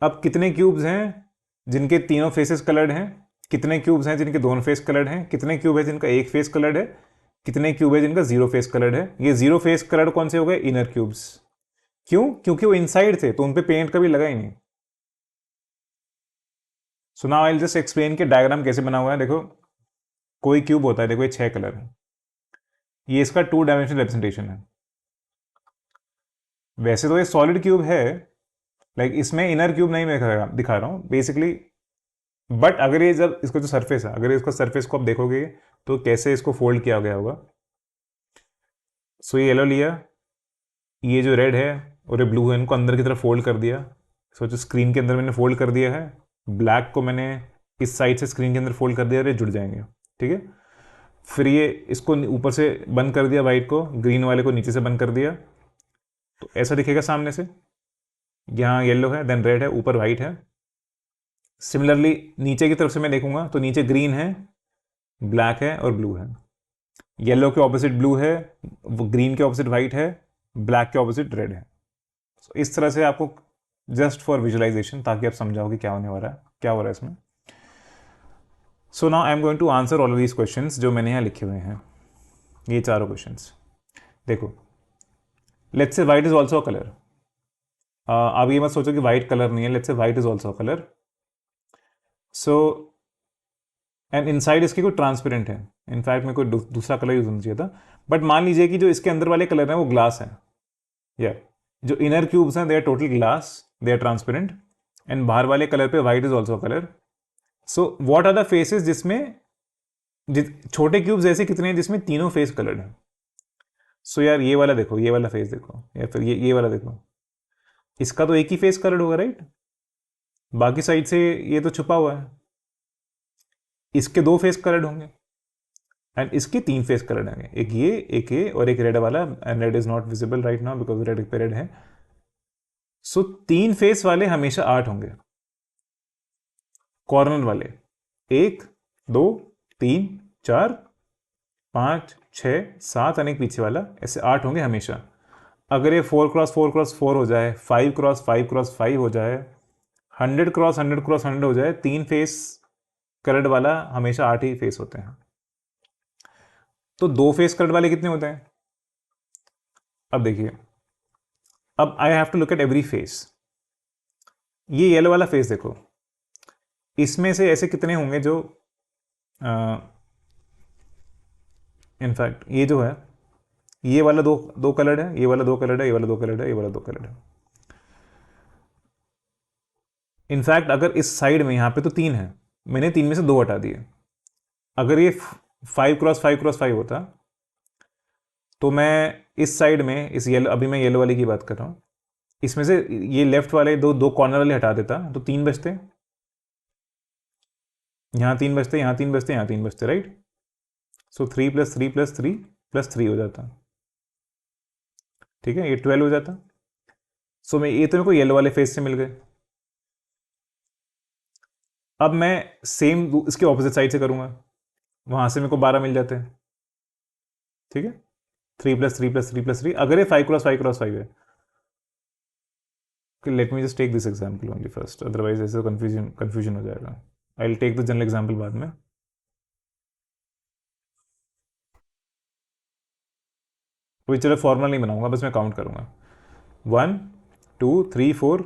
अब कितने क्यूब्स हैं जिनके तीनों फेसेस कलर्ड हैं, कितने क्यूब्स हैं जिनके दोनों फेस कलर्ड हैं, कितने क्यूब है जिनका एक फेस कलर्ड है, कितने क्यूब है जिनका जीरो फेस कलर्ड है। ये जीरो फेस कलर्ड कौन से हो गए, इनर क्यूब्स। क्यों, क्योंकि वो इनसाइड थे तो उन पे पेंट कभी लगा ही नहीं। सो now I will just explain कि डायग्राम कैसे बना हुआ है। देखो कोई क्यूब होता है, देखो ये 6 कलर है, ये इसका 2 डायमेंशनल रिप्रेजेंटेशन है। वैसे तो ये सॉलिड क्यूब है, लाइक इसमें इनर क्यूब नहीं मैं दिखा रहा हूँ बेसिकली, बट अगर ये जब इसका जो सरफेस है, अगर इसका सरफेस को आप देखोगे तो कैसे इसको फोल्ड किया गया होगा। सो ये येलो लिया, ये जो रेड है और ये ब्लू है, इनको अंदर की तरफ फोल्ड कर दिया। सोचो स्क्रीन के अंदर मैंने फोल्ड कर दिया है, ब्लैक को मैंने इस साइड से स्क्रीन के अंदर फोल्ड कर दिया और ये जुड़ जाएंगे, ठीक है। फिर ये इसको ऊपर से बंद कर दिया, वाइट को, ग्रीन वाले को नीचे से बंद कर दिया, तो ऐसा दिखेगा सामने से। यहाँ येलो है, देन रेड है, ऊपर वाइट है। सिमिलरली नीचे की तरफ से मैं देखूंगा तो नीचे ग्रीन है, ब्लैक है और ब्लू है। येलो के ऑपोजिट ब्लू है, ग्रीन के ऑपोजिट वाइट है, ब्लैक के ऑपोजिट रेड है। so, इस तरह से आपको जस्ट फॉर विजुअलाइजेशन, ताकि आप समझाओ कि क्या होने वाला है, क्या हो रहा है इसमें। So now I am going to answer all of these questions जो मैंने यहाँ लिखे हुए हैं, ये चारों क्वेश्चंस। देखो let's say white is also a colour. आप ये मत सोचो कि वाइट कलर नहीं है, लेट्स से white is also a colour. So and inside इसकी कोई ट्रांसपेरेंट है, इनफैक्ट मेरे को दूसरा कलर यूज होना चाहिए था, बट मान लीजिए कि जो इसके अंदर वाले कलर हैं वो ग्लास है, या जो इनर क्यूब्स हैं they are total glass, they are transparent, and बाहर वाले कलर पे white is also colour. So what are the faces जिसमें छोटे क्यूब्स ऐसे कितने हैं जिसमें तीनों फेस कलर्ड है। सो यार ये वाला देखो, ये वाला फेस देखो, या फिर ये वाला देखो, इसका तो एक ही फेस कलर्ड होगा, राइट। बाकी साइड से ये तो छुपा हुआ है, इसके दो फेस कलर्ड होंगे एंड इसके 3 फेस कलर्ड होंगे, एक ये और एक रेड वाला, and red is not visible right now because red पे रेड है। सो 3 फेस वाले हमेशा 8 होंगे, कॉर्नर वाले 1 2 3 4 5 6 7 और एक पीछे वाला, ऐसे 8 होंगे हमेशा। अगर ये 4x4x4 हो जाए, 5x5x5 हो जाए, 100x100x100 हो जाए, 3 फेस कलर्ड वाला हमेशा 8 ही फेस होते हैं। तो 2 फेस कलर्ड वाले कितने होते हैं, अब देखिए, अब I have to look at every face. ये येलो वाला फेस देखो, इसमें से ऐसे कितने होंगे जो इनफैक्ट ये जो है, ये वाला दो कलर्ड है, ये वाला 2 कलर्ड है, ये वाला 2 कलर्ड है, ये वाला 2 कलर्ड है। इनफैक्ट अगर इस साइड में यहां पे तो 3 है, मैंने 3 में से 2 हटा दिए। अगर ये 5x5x5 होता तो मैं इस साइड में, इस येलो, अभी मैं येलो वाली की बात कर रहा हूं, इसमें से ये लेफ्ट वाले दो कॉर्नर वाले हटा देता तो 3 बचते, यहां 3 बचते, यहां 3 बचते, यहां 3 बचते, राइट। सो 3 + 3 + 3 + 3 हो जाता, ठीक है, ये 12 हो जाता। सो मैं ये तो मेरे को येलो वाले फेस से मिल गए। अब मैं सेम इसके ऑपोजिट साइड से करूंगा, वहाँ से मेरे को 12 मिल जाते हैं, ठीक है। 3 + 3 + 3 + 3, अगर ये 5 × 5 × 5 है, let me just take this example only first, otherwise ऐसे कन्फ्यूजन हो जाएगा। I will take the general example बाद में। कोई चलो फॉर्मूला नहीं बनाऊंगा, बस मैं काउंट करूंगा 1 2 3 4।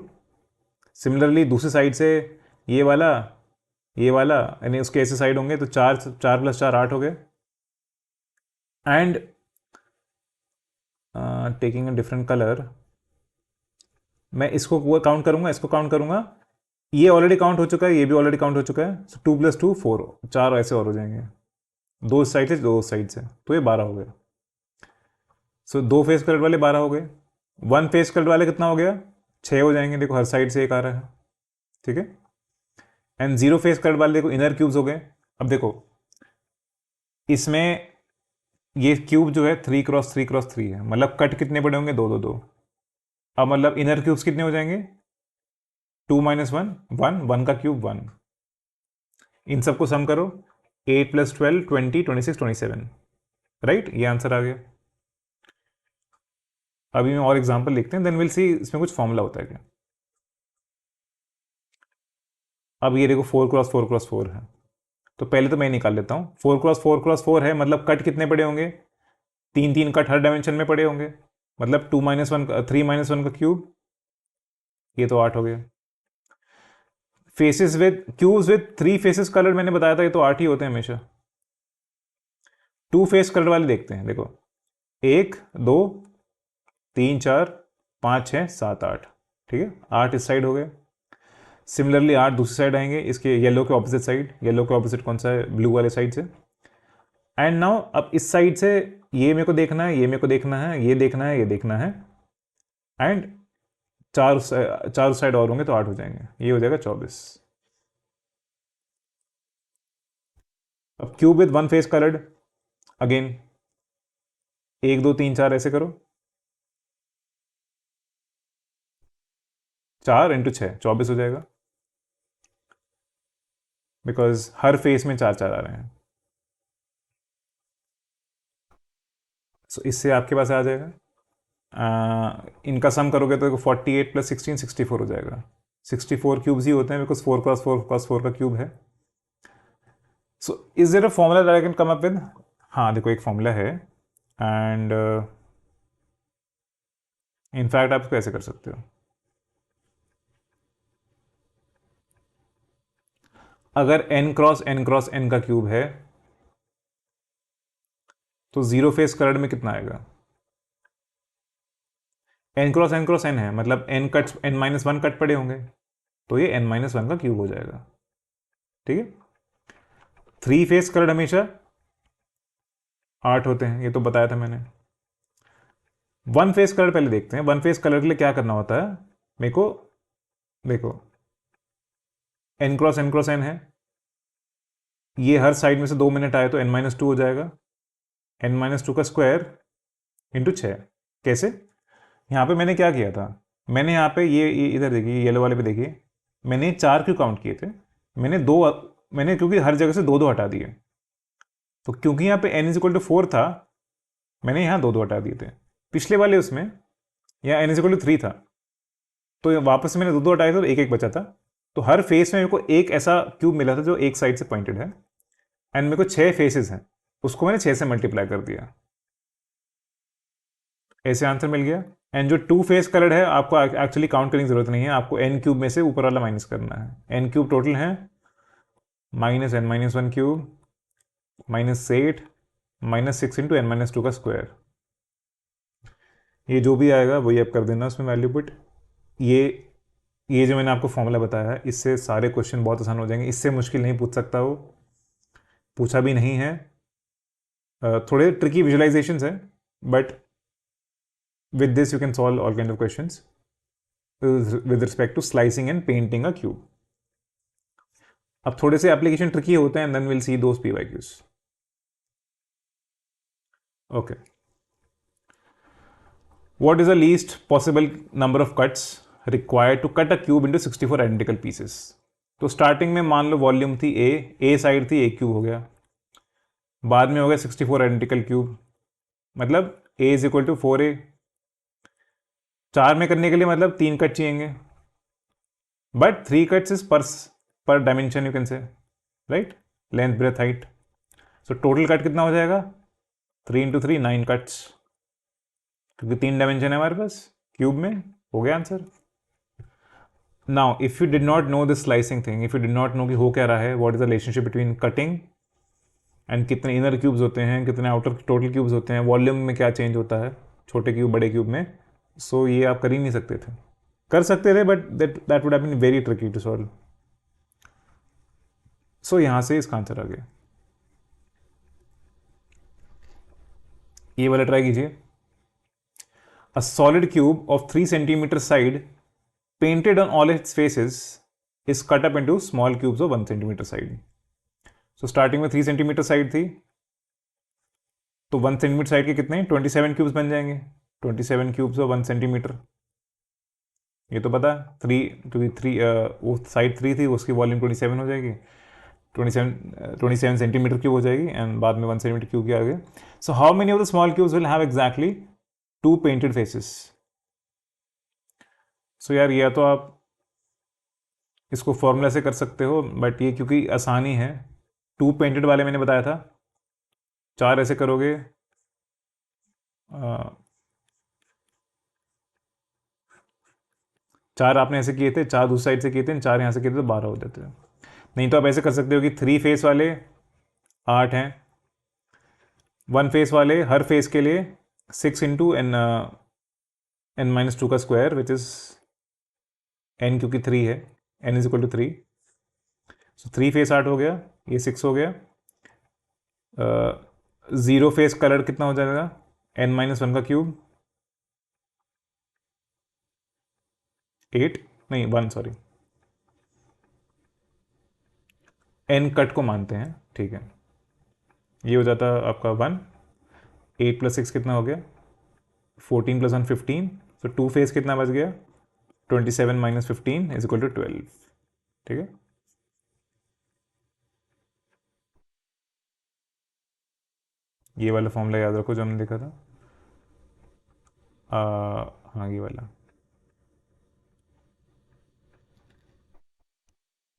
सिमिलरली दूसरी साइड से ये वाला यानी उसके ऐसे साइड होंगे तो 4 + 4 8 हो गए। And taking a different colour, मैं इसको काउंट करूंगा, इसको काउंट करूंगा, ये ऑलरेडी काउंट हो चुका है, ये भी ऑलरेडी काउंट हो चुका है। 2 + 2 4, 4 ऐसे और हो जाएंगे, दो साइड से दो साइड से, तो ये 12 हो गए। सो दो फेस कलर वाले 12 हो गए। वन फेस कलर वाले कितना हो गया? 6 हो जाएंगे, देखो हर साइड से एक आ रहा है, ठीक है। एंड जीरो फेस कलर वाले देखो इनर क्यूब्स हो गए। अब देखो इसमें ये क्यूब जो है 3 × 3 × 3 है, मतलब कट कितने बड़े होंगे? 2 2 2। अब मतलब इनर क्यूब्स कितने हो जाएंगे? 2 - 1 1, 1 का क्यूब 1। इन सबको सम करो, 8 + 12 20 26 27, राइट, ये आंसर आ गया। अभी में और एग्जांपल लिखते हैं, देन विल सी इसमें कुछ फॉर्मूला होता है क्या। अब ये देखो 4 × 4 × 4 है, तो पहले तो मैं निकाल लेता हूँ। 4 × 4 × 4 है, मतलब कट कितने पड़े होंगे? 3 कट हर डायमेंशन में पड़े होंगे, मतलब 2 - 1 3 - 1 का क्यूब, ये तो 8 हो गया। Faces with cubes with 3 faces colour मैंने बताया था, ये तो 8 ही होते हैं हमेशा। 2 फेस कलर वाले देखते हैं, देखो 1 2 3 4 5 6 7 8, ठीक है, 8 इस साइड हो गए। सिमिलरली 8 दूसरी साइड आएंगे, इसके येलो के ऑपोजिट साइड। येलो के ऑपोजिट कौन सा है? ब्लू वाले साइड से। एंड नाउ अब इस साइड से ये मेरे को देखना है, ये मेरे को देखना है, ये देखना है, ये देखना है। एंड चार साइड और होंगे तो 8 हो जाएंगे, ये हो जाएगा 24। अब cube with one face coloured, again 1 2 3 4 ऐसे करो, 4 × 6 24 हो जाएगा, बिकॉज हर फेस में 4 4 आ रहे हैं। सो इससे आपके पास आ जाएगा, इनका सम करोगे तो 48 + 16 64 हो जाएगा। 64 क्यूब्स ही होते हैं, बिकॉज 4 × 4 × 4 का क्यूब है। So is there a formula that I can come up with? हाँ देखो एक फॉर्मूला है, एंड इनफैक्ट आप इसको ऐसे कर सकते हो। अगर n × n × n का क्यूब है तो जीरो फेस कलर्ड में कितना आएगा? n × n × n है, मतलब n - 1 कट पड़े होंगे, तो ये n - 1 का क्यूब हो जाएगा, ठीक है। 3 फेस कलर्ड हमेशा 8 होते हैं, ये तो बताया था मैंने। वन फेस कलर पहले देखते हैं। वन फेस कलर के लिए क्या करना होता है मेरे को, देखो n × n × n है, ये हर साइड में से 2 मिनट आए तो n - 2 हो जाएगा, n - 2 का स्क्वायर इंटू 6। कैसे? यहाँ पे मैंने क्या किया था, मैंने यहाँ पे ये इधर देखिए, येलो वाले पे देखिए, मैंने 4 क्यों काउंट किए थे? मैंने क्योंकि हर जगह से 2 2 हटा दिए, तो क्योंकि यहाँ पे n = 4 था, मैंने यहाँ 2 2 हटा दिए थे। पिछले वाले उसमें यहाँ n = 3 था, तो वापस से मैंने 2 2 हटाए थे तो 1 1 बचा था। तो हर फेस में मेरे को एक ऐसा क्यूब मिला था जो एक साइड से पॉइंटेड है, एंड मेरे को 6 फेसेस हैं, उसको मैंने 6 से मल्टीप्लाई कर दिया, ऐसे आंसर मिल गया। एंड जो 2 फेस कलर्ड है, आपको एक्चुअली काउंट करने की जरूरत नहीं है, आपको n क्यूब में से ऊपर वाला माइनस करना है। n क्यूब टोटल है -n - 1 क्यूब -8 -6 × n - 2 का स्क्वायर। ये जो भी आएगा वही आप कर देना उसमें वैल्यू पुट। ये जो मैंने आपको फॉर्मूला बताया है, इससे सारे क्वेश्चन बहुत आसान हो जाएंगे, इससे मुश्किल नहीं पूछ सकता वो, पूछा भी नहीं है। थोड़े ट्रिकी विजुअलाइजेशंस है, but with this you can solve all kind of questions with respect to slicing and painting a cube. अब थोड़े से एप्लीकेशन ट्रिकी होते हैं, and then we'll see those PYQs. Okay. What is the least possible number of cuts required to cut a cube into 64 identical pieces? तो starting में मान low volume थी ए side थी, ए क्यूब हो गया। बाद में हो गया 64 आइडेंटिकल क्यूब, मतलब a is equal to 4a। 4 में करने के लिए मतलब 3 कट चाहिए, बट 3 कट्स इज पर डायमेंशन यू कैन से, right, length breadth height. So total cut कितना हो जाएगा, 3 इंटू 3 9 कट्स, क्योंकि 3 डायमेंशन है हमारे पास क्यूब में। हो गया answer. Now if you did not know this slicing thing, if you did not know कि हो क्या रहा है, what is the relationship between cutting and कितने इनर क्यूब्स होते हैं, कितने आउटर टोटल क्यूब्स होते हैं, वॉल्यूम में क्या चेंज होता है छोटे क्यूब बड़े क्यूब में, सो ये आप कर ही नहीं सकते थे, कर सकते थे but that would have been very tricky to solve. So यहां से इसका आंसर आ गया। ये वाला ट्राई कीजिए। A solid cube of 3 centimetre side painted on all its faces is cut up into small cubes of 1 centimeter side. So starting में 3 centimetre side थी, तो 1 सेंटीमीटर साइड के कितने 27 क्यूब्स बन जाएंगे, 27 क्यूब्स ऑफ 1 सेंटीमीटर। ये तो पता, 3 क्योंकि 3 वो साइड 3 थी, उसकी वॉल्यूम 27 हो जाएगी, 27 सेंटीमीटर क्यूब हो जाएगी, एंड बाद में 1 सेंटीमीटर क्यूब के आगे। So how many of the small cubes will have exactly 2 painted faces. So यार या तो आप इसको फॉर्मूला से कर सकते हो, बट ये क्योंकि आसानी है, 2 पेंटेड वाले मैंने बताया था, 4 ऐसे करोगे, 4 आपने ऐसे किए थे, 4 दूसरी साइड से किए थे, 4 यहाँ से किए थे, तो 12 हो जाते हैं। नहीं तो आप ऐसे कर सकते हो कि 3 फेस वाले 8 हैं, 1 फेस वाले हर फेस के लिए 6 इंटू n-2 का स्क्वायर, विच इज n, क्योंकि 3 है, n is equal to 3। So 3 face 8 हो गया, ये 6 हो गया। 0 फेस कलर कितना हो जाएगा, n-1 का क्यूब, 8 नहीं 1 सॉरी, n कट को मानते हैं, ठीक है। ये हो जाता आपका 1, 8 प्लस 6 कितना हो गया, 14 प्लस 1 15। सो 2 फेस कितना बच गया, 27 माइनस 15 इज इक्वल टू 12, ठीक है। ये वाला फॉर्मूला याद रखो जो हमने देखा था, हाँ ये वाला।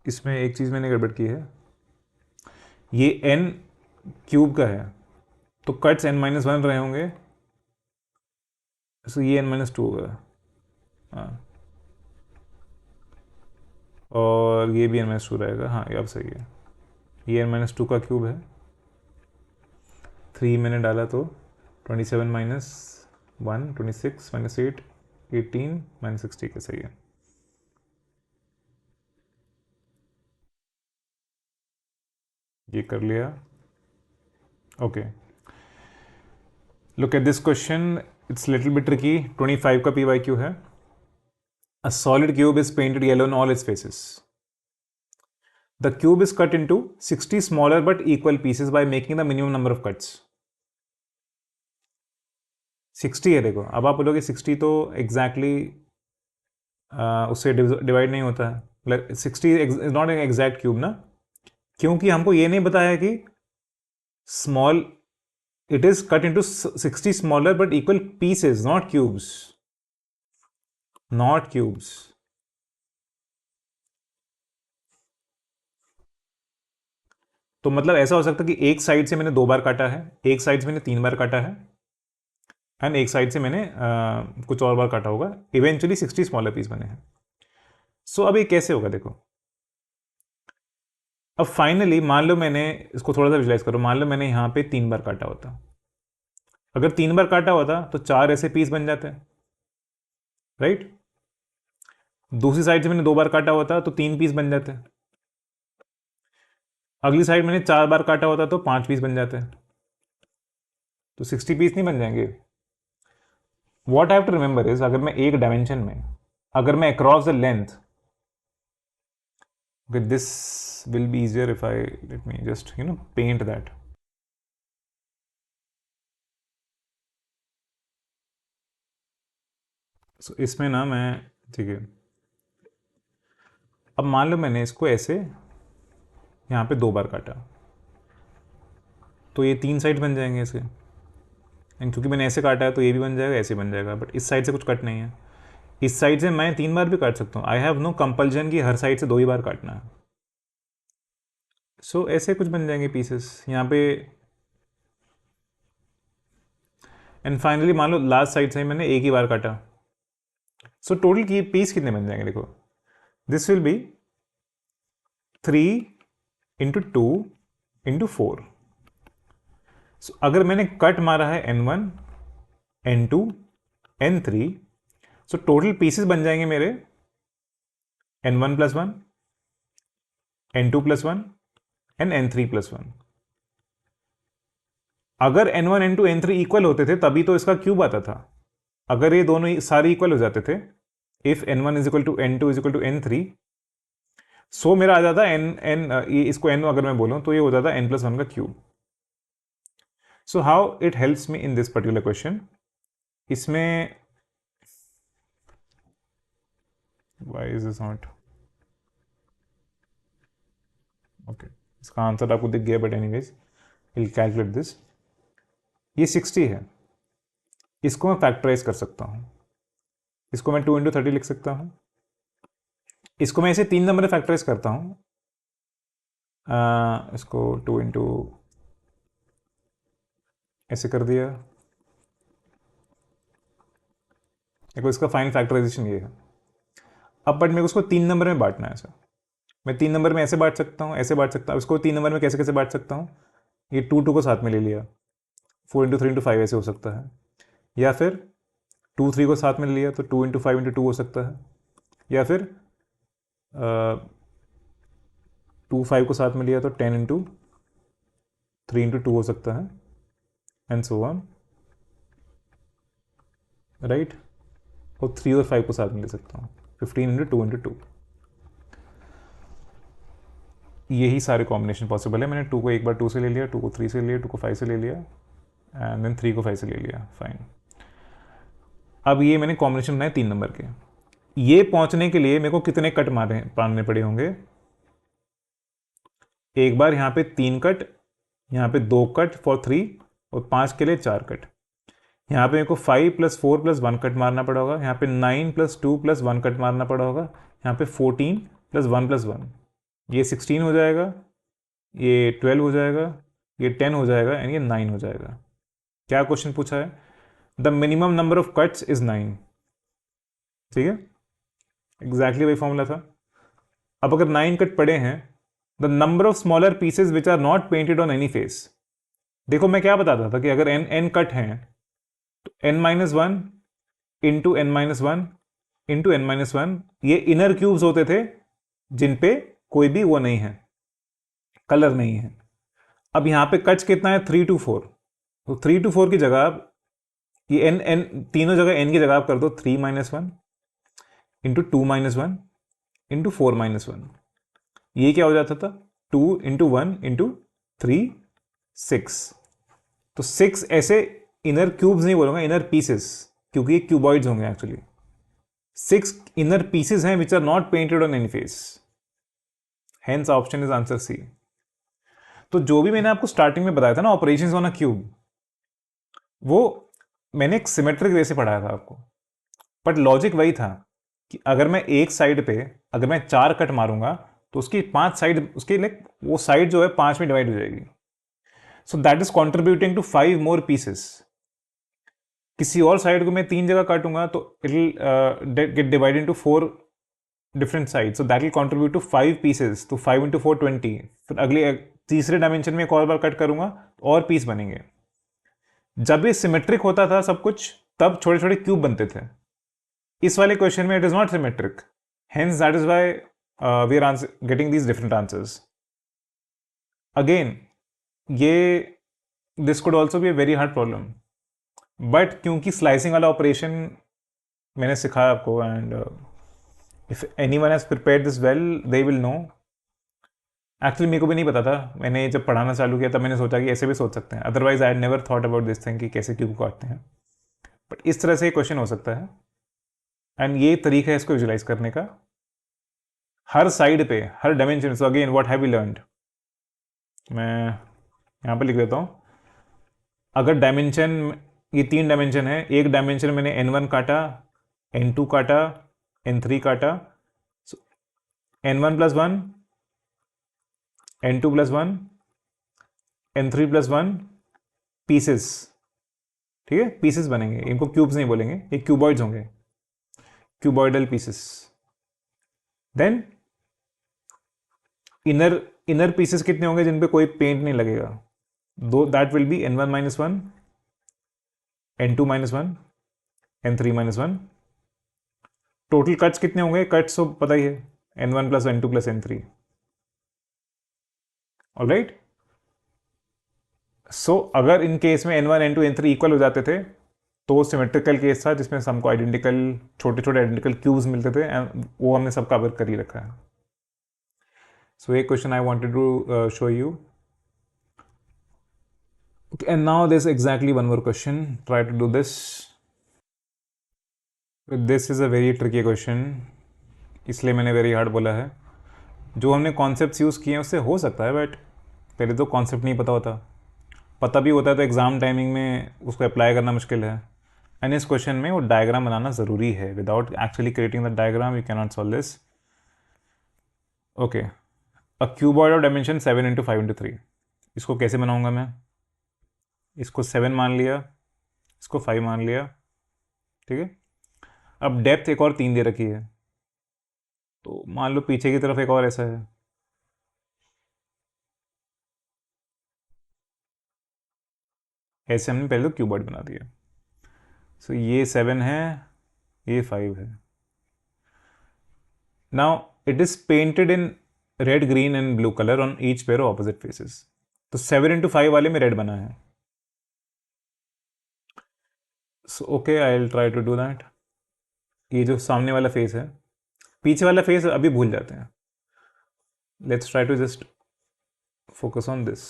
इसमें एक चीज़ मैंने गड़बड़ की है, ये n क्यूब का है, तो कट्स n-1 रहे होंगे, सो ये n-2 होगा, हाँ, और ये भी n-2 रहेगा, हाँ ये अब सही है। ये n-2 का क्यूब है, 3 मैंने डाला तो 27 माइनस 1 26 माइनस 8 18 माइनस 60 का सही है। ये कर लिया, okay. Look at this question, it's little bit tricky. 25 का PYQ है। A solid cube is painted yellow in all it's faces. The cube is cut into 60 smaller but equal pieces by making the minimum number of cuts. 60 है, देखो अब आप बोलोगे 60 तो exactly उससे divide नहीं होता है, 60 is not an exact cube ना, क्योंकि हमको ये नहीं बताया कि small, it is cut into 60 smaller but equal pieces, not cubes, not cubes। तो मतलब ऐसा हो सकता है कि एक साइड से मैंने 2 बार काटा है, एक साइड से मैंने 3 बार काटा है, एंड एक साइड से मैंने कुछ और बार काटा होगा, इवेंचुअली 60 स्मॉलर पीस बने हैं। सो अब ये कैसे होगा, देखो अब फाइनली मान लो मैंने इसको थोड़ा सा विजुलाइज करो, मान लो मैंने यहां पे 3 बार काटा होता, अगर 3 बार काटा होता तो 4 ऐसे पीस बन जाते हैं, राइट। दूसरी साइड से मैंने 2 बार काटा होता तो 3 पीस बन जाते हैं, अगली साइड मैंने 4 बार काटा होता तो 5 पीस बन जाते हैं, तो 60 पीस नहीं बन जाएंगे। What I have to remember is, अगर मैं एक डायमेंशन में, अगर मैं across the length, this will be easier if I let me just paint that. So इसमें ना मैं, ठीक है, अब मान लो मैंने इसको ऐसे यहाँ पे 2 बार काटा, तो ये 3 साइड बन जाएंगे इसके, एंड क्योंकि मैंने ऐसे काटा है तो ये भी बन जाएगा, ऐसे बन जाएगा, बट इस साइड से कुछ कट नहीं है। इस साइड से मैं 3 बार भी काट सकता हूँ, आई हैव नो कंपल्जन कि हर साइड से 2 ही बार काटना है। सो ऐसे कुछ बन जाएंगे पीसेस यहाँ पे। एंड फाइनली मान लो लास्ट साइड से मैंने एक ही बार काटा, सो टोटल की पीस कितने बन जाएंगे, देखो this will B 3 into 2 into 4। सो अगर मैंने कट मारा है N1 N2 N3, so total pieces बन जाएंगे मेरे N1 plus 1 N2 plus 1 and N3 plus 1। अगर N1 N2 N3 इक्वल होते थे तभी तो इसका क्यूब आता था। अगर ये दोनों सारे इक्वल हो जाते थे, if N1 is equal to N2 is equal to N3, so मेरा आ जाता ये इसको N अगर मैं बोलूं तो ये हो जाता N प्लस 1 का cube. So how it helps me in this particular question, इसमें why is this not okay, इसका आंसर आपको दिख गया, but anyways will calculate this. ये 60 है, इसको मैं फैक्टराइज कर सकता हूँ, इसको मैं 2 इंटू 30 लिख सकता हूँ, इसको मैं ऐसे 3 नंबर में फैक्टराइज करता हूँ, इसको 2 इंटू ऐसे कर दिया, देखो इसका फाइनल फैक्टराइजेशन ये है। अब बट मेरे को उसको 3 नंबर में बांटना है सर, मैं 3 नंबर में ऐसे बांट सकता हूँ, ऐसे बांट सकता हूँ, इसको 3 नंबर में कैसे कैसे बांट सकता हूँ, ये 2 को साथ में ले लिया, 4 इंटू 3 इंटू 5 ऐसे हो सकता है, या फिर 2 3 को साथ में ले लिया तो 2 इंटू 5 इंटू 2 हो सकता है, या फिर 2 5 को साथ में लिया तो 10 इंटू 3 इंटू 2 हो सकता है, एंड सो ऑन, राइट। और 3 और 5 को साथ में ले सकता हूँ, 15 इंटू 2 इंटू 2। यही सारे कॉम्बिनेशन पॉसिबल है। मैंने 2 को एक बार 2 से ले लिया, 2 को 3 से ले लिया, 2 को 5 से ले लिया, एंड देन 3 को 5 से ले लिया, फाइन। अब ये मैंने कॉम्बिनेशन बनाए 3 नंबर के। ये पहुंचने के लिए मेरे को कितने कट मारने पड़े होंगे, एक बार यहाँ पे 3 कट, यहाँ पे 2 कट फॉर 3, और 5 के लिए 4 कट। यहाँ पे मेरे को 5 प्लस 4 प्लस 1 कट मारना पड़ा होगा, यहाँ पे 9 प्लस 2 प्लस 1 कट मारना पड़ा होगा, यहाँ पे 14 प्लस 1 प्लस 1, ये 16 हो जाएगा, ये 12 हो जाएगा, ये 10 हो जाएगा, एंड ये 9 हो जाएगा। क्या क्वेश्चन पूछा है, the minimum number of cuts is 9, ठीक है, एग्जैक्टली वही फॉर्मूला था। अब अगर 9 कट पड़े हैं, the number of smaller pieces which are not painted on any face. देखो मैं क्या बताता था कि अगर n कट हैं तो n-1 into n-1 into n-1 ये इनर क्यूब्स होते थे जिन पे कोई भी वो नहीं है, कलर नहीं है। अब यहां पे कट्स कितना है, 3 to 4, तो 3 to 4 की जगह आप ये n तीनों जगह n की जगह आप कर दो 3-1 इंटू 2-1 इंटू 4-1, ये क्या हो जाता था 2 इंटू 1 इंटू 3 6। तो 6 ऐसे इनर क्यूब्स नहीं बोलूंगा, इनर पीसेस, क्योंकि ये क्यूबॉइड्स होंगे एक्चुअली। 6 इनर पीसेस हैं which are not painted on any face, hence option is answer C. तो जो भी मैंने आपको स्टार्टिंग में बताया था ना ऑपरेशंस ऑन अ क्यूब, वो मैंने एक सिमेट्रिक वे से पढ़ाया था आपको, बट लॉजिक वही था कि अगर मैं एक साइड पे अगर मैं 4 कट मारूंगा तो उसकी 5 साइड, उसकी लाइक वो साइड जो है 5 में डिवाइड हो जाएगी, so that is contributing to 5 more pieces. किसी और साइड को मैं 3 जगह काटूंगा तो it will get divide into 4 different side, so that will contribute to 5 pieces, तो 5 इंटू 4 20। फिर अगले तीसरे डायमेंशन में एक और बार कट करूंगा तो और पीस बनेंगे। जब ये सिमेट्रिक होता था सब कुछ, तब छोटे छोटे क्यूब बनते थे। इस वाले क्वेश्चन में it is not symmetric, hence that is why we are getting these different answers. Again ये this could also be a very hard problem, but क्योंकि स्लाइसिंग वाला ऑपरेशन मैंने सिखाया आपको, and if anyone has prepared this well they will know. Actually मेरे को भी नहीं पता था, मैंने जब पढ़ाना चालू किया तब मैंने सोचा कि ऐसे भी सोच सकते हैं, otherwise I had never thought about this thing कि कैसे क्यूब काटते हैं, बट इस तरह से क्वेश्चन हो सकता है, एंड ये तरीका है इसको विजुलाइज करने का हर साइड पे, हर dimension. So again what have we learned, मैं यहाँ पे लिख देता हूँ, अगर डायमेंशन, ये 3 डायमेंशन है, एक डायमेंशन मैंने n1 काटा, n2 काटा, n3 काटा, n1 plus 1, n2 plus 1, n3 plus 1 pieces, ठीक है, पीसेस बनेंगे, इनको क्यूब्स नहीं बोलेंगे, ये क्यूबॉइड्स होंगे, cuboidal pieces. Then inner inner pieces कितने होंगे जिन पे कोई पेंट नहीं लगेगा, दो, that will be n1 minus 1, n2 minus 1, n3 minus 1। Total cuts कितने होंगे, कट्स तो पता ही है, n1 plus n2 plus n3। Alright, सो अगर इन केस में n1 n2 n3 इक्वल हो जाते थे तो सिमेट्रिकल केस था जिसमें हमको आइडेंटिकल, छोटे छोटे आइडेंटिकल क्यूब्स मिलते थे, एंड वो हमने सब कवर कर ही रखा है। सो एक question I wanted to show you, and now there's exactly one more question, try to do this. This is a very tricky question, इसलिए मैंने वेरी हार्ड बोला है। जो हमने कॉन्सेप्ट्स यूज़ किए हैं उससे हो सकता है, बट पहले तो कॉन्सेप्ट नहीं पता होता, पता भी होता है तो एग्ज़ाम टाइमिंग में उसको अप्लाई करना मुश्किल है। एंड इस क्वेश्चन में वो डायग्राम बनाना ज़रूरी है, without actually creating the diagram you can not solve this. Okay, a cuboid of dimension 7 into 5 into 3, इसको कैसे बनाऊंगा मैं, इसको 7 मान लिया, इसको 5 मान लिया, ठीक है। अब डेप्थ एक और 3 दे रखी है, तो मान लो पीछे की तरफ एक और ऐसा है, ऐसे हमने पहले तो क्यूबॉइड बना दिया। सो ये 7 है, ये 5 है। Now it is painted in red, green and blue colour on each pair of opposite faces. तो 7 इंटू 5 वाले में रेड बना है, so okay I will try to do that. ये जो सामने वाला फेस है, पीछे वाला फेस अभी भूल जाते हैं, let's try to just focus on this.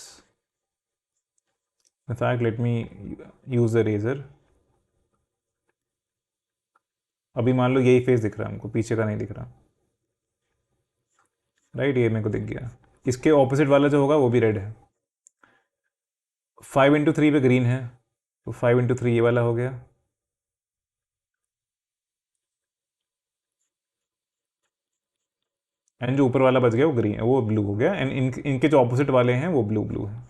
In fact, let me use the razor. अभी मान लो यही फेस दिख रहा है हमको, पीछे का नहीं दिख रहा, राइट, ये मेरे को दिख गया। इसके ऑपोजिट वाला जो होगा वो भी रेड है। 5 इंटू 3 पे ग्रीन है, तो 5 इंटू 3 ये वाला हो गया, एंड जो ऊपर वाला बच गया वो ग्रीन, वो ब्लू हो गया, एंड इनके जो ऑपोजिट वाले हैं वो ब्लू ब्लू है।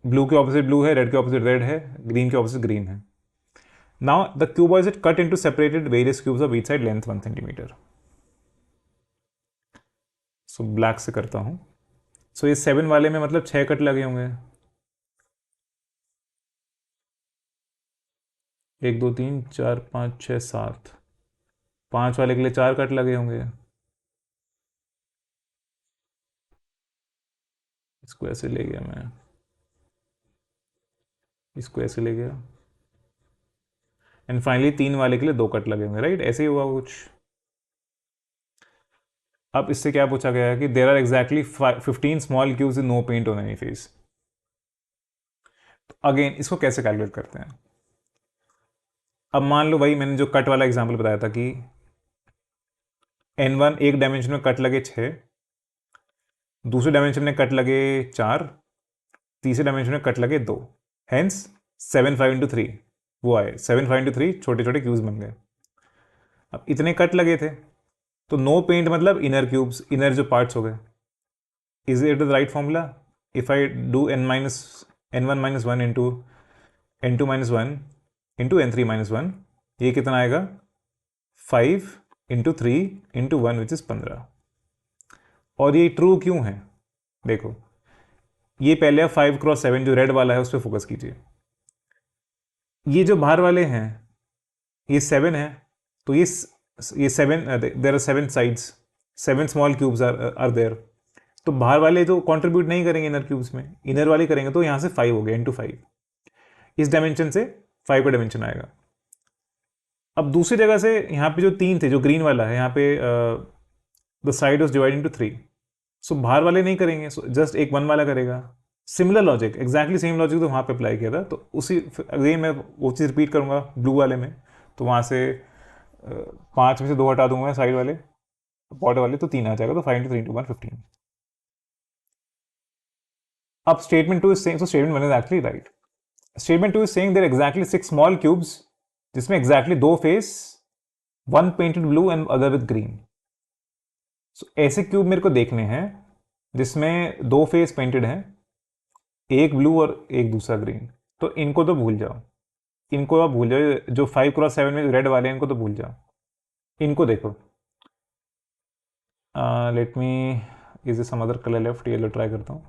ब्लू के ऑपोजिट ब्लू है, रेड के ऑपोजिट रेड है, ग्रीन के ऑपोजिट ग्रीन है। Now the cube is cut into separated various cubes of each side, length 1 centimetre. So black से करता हूं। सो ये 7 वाले में मतलब 6 कट लगे होंगे, 1 2 3 4 5 6 7, 5 वाले के लिए 4 कट लगे होंगे। इसको ऐसे ले गया मैं, इसको ऐसे ले गया, एंड फाइनली 3 वाले के लिए 2 कट लगे होंगे, राइट, ऐसे ही हुआ कुछ। अब इससे क्या पूछा गया है कि there are exactly 15 small cubes in no paint on any face. तो अगेन इसको कैसे कैलकुलेट करते हैं। अब मान लो वही मैंने जो कट वाला एग्जांपल बताया था कि n1 एक डायमेंशन में कट लगे 6, दूसरे डायमेंशन में कट लगे 4, तीसरे डायमेंशन में कट लगे 2, हेंस 7 5 इंटू 3 वो आए, 7 5 इंटू 3 छोटे छोटे क्यूब्स बन गए। अब इतने कट लगे थे तो नो पेंट मतलब इनर क्यूब्स, इनर जो पार्ट्स हो गए। Is it the right formula? If I do n1 minus 1 into n2 minus 1 into n3 minus 1, ये कितना आएगा, 5 इंटू 3 इंटू 1 विच इज 15। और ये ट्रू क्यों है, देखो ये पहले आप 5 क्रॉस 7 जो रेड वाला है उस पर फोकस कीजिए। ये जो बाहर वाले हैं ये 7 है, तो ये 7, there are 7 sides, 7 small cubes are there, तो बाहर वाले तो कंट्रीब्यूट नहीं करेंगे इनर क्यूब्स में, इनर वाले करेंगे, तो यहां से 5 हो गया इंटू 5, इस डायमेंशन से 5 का डायमेंशन आएगा। अब दूसरी जगह से यहाँ पे जो 3 थे, जो ग्रीन वाला है यहाँ पे, the side was divide into 3, सो बाहर वाले नहीं करेंगे, सो जस्ट एक 1 वाला करेगा। Similar logic, exactly same logic तो वहाँ पे अप्लाई किया था, तो उसी अगेन मैं वो चीज़ रिपीट करूँगा ब्लू वाले में, तो वहाँ से 5 में से 2 हटा दूंगा साइड वाले, बॉर्डर वाले, तो 3 आ जाएगा, तो 5 इंटू 3 इंटू 1 15। अब statement 2 is saying, so statement 1 is actually right. Statement 2 is saying there exactly 6 small cubes जिसमें exactly 2 face, one painted blue and other with green. So ऐसे क्यूब मेरे को देखने हैं जिसमें 2 फेस पेंटेड हैं, एक ब्लू और एक दूसरा ग्रीन. तो इनको तो भूल जाओ, इनको आप भूल जाओ. जो 5x7 में रेड वाले हैं इनको तो भूल जाओ. इनको देखो. Let me, is some other colour left. Yellow try करता हूँ.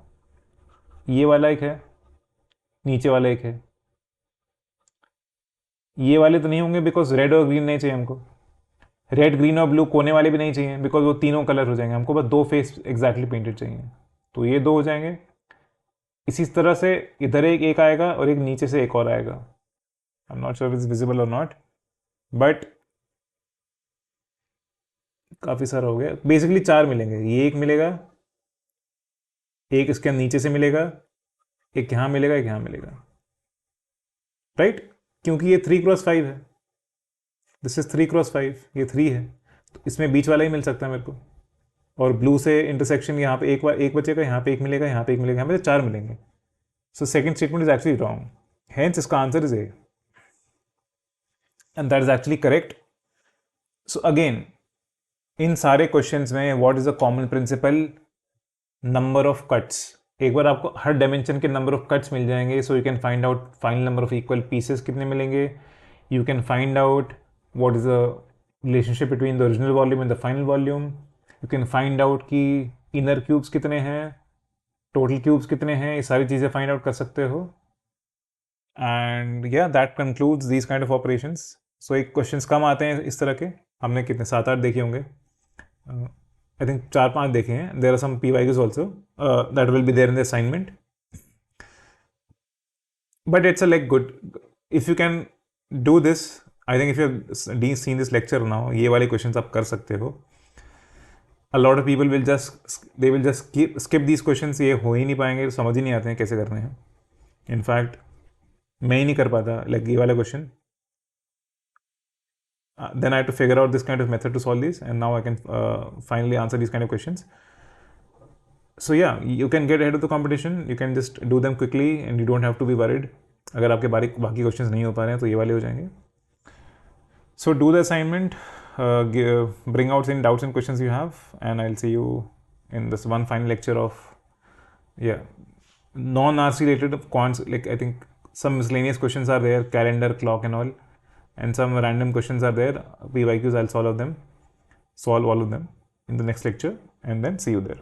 ये वाला एक है, नीचे वाला एक है. ये वाले तो नहीं होंगे बिकॉज रेड और ग्रीन नहीं चाहिए हमको. रेड ग्रीन और ब्लू कोने वाले भी नहीं चाहिए बिकॉज वो तीनों कलर हो जाएंगे. हमको बस 2 फेस एग्जैक्टली पेंटेड चाहिए. तो ये 2 हो जाएंगे. इसी तरह से इधर एक आएगा और एक नीचे से एक और आएगा. I am not sure is visible और नॉट, बट काफ़ी सारा हो गया. बेसिकली 4 मिलेंगे. ये एक मिलेगा, एक इसके नीचे से मिलेगा, एक यहाँ मिलेगा, एक यहाँ मिलेगा. राइट? क्योंकि ये 3x5 है. दिस इज 3x5, ये 3 है. तो इसमें बीच वाला ही मिल सकता है मेरे को. और ब्लू से इंटरसेक्शन यहाँ पे एक बचेगा, यहाँ पे एक मिलेगा, यहाँ पे एक मिलेगा, यहाँ पे 4 मिलेंगे. So second statement is actually wrong. Hence इसका answer is A, and that is actually correct. So again in सारे क्वेश्चंस में what is the common principle? Number of cuts. एक बार आपको हर डायमेंशन के नंबर ऑफ कट्स मिल जाएंगे, so you can find out final number of equal pieces कितने मिलेंगे. You can find out what is the relationship between the original volume and the final volume. You can find out कि inner cubes कितने हैं, total cubes कितने हैं. ये सारी चीज़ें फाइंड आउट कर सकते हो. एंड या that concludes these kind of operations. So एक क्वेश्चंस कम आते हैं इस तरह के. हमने कितने 7-8 देखे होंगे. आई थिंक 4-5 देखे हैं. There are some PYQs also that will be there in the assignment. But it's a like good if you can do this. I think if you seen this lecture now, ये वाले questions आप कर सकते हो. A lot of people will just skip these questions. ये हो ही नहीं पाएंगे, समझ ही नहीं आते हैं कैसे करने हैं. इनफैक्ट मैं ही नहीं कर पाता लाइक ये वाला question. Then I had to figure out this kind of method to solve these, and now I can finally answer these kind of questions. So yeah, you can get ahead of the competition. You can just do them quickly and you don't have to be worried. अगर आपके बाकी questions नहीं हो पा रहे हैं तो ये वाले हो जाएंगे. So do the assignment, bring out any doubts and questions you have, and I'll see you in this one final lecture of non-RC related quants. Like I think some miscellaneous questions are there, calendar, clock and all, and some random questions are there, PYQs. I'll solve all of them in the next lecture, and then see you there.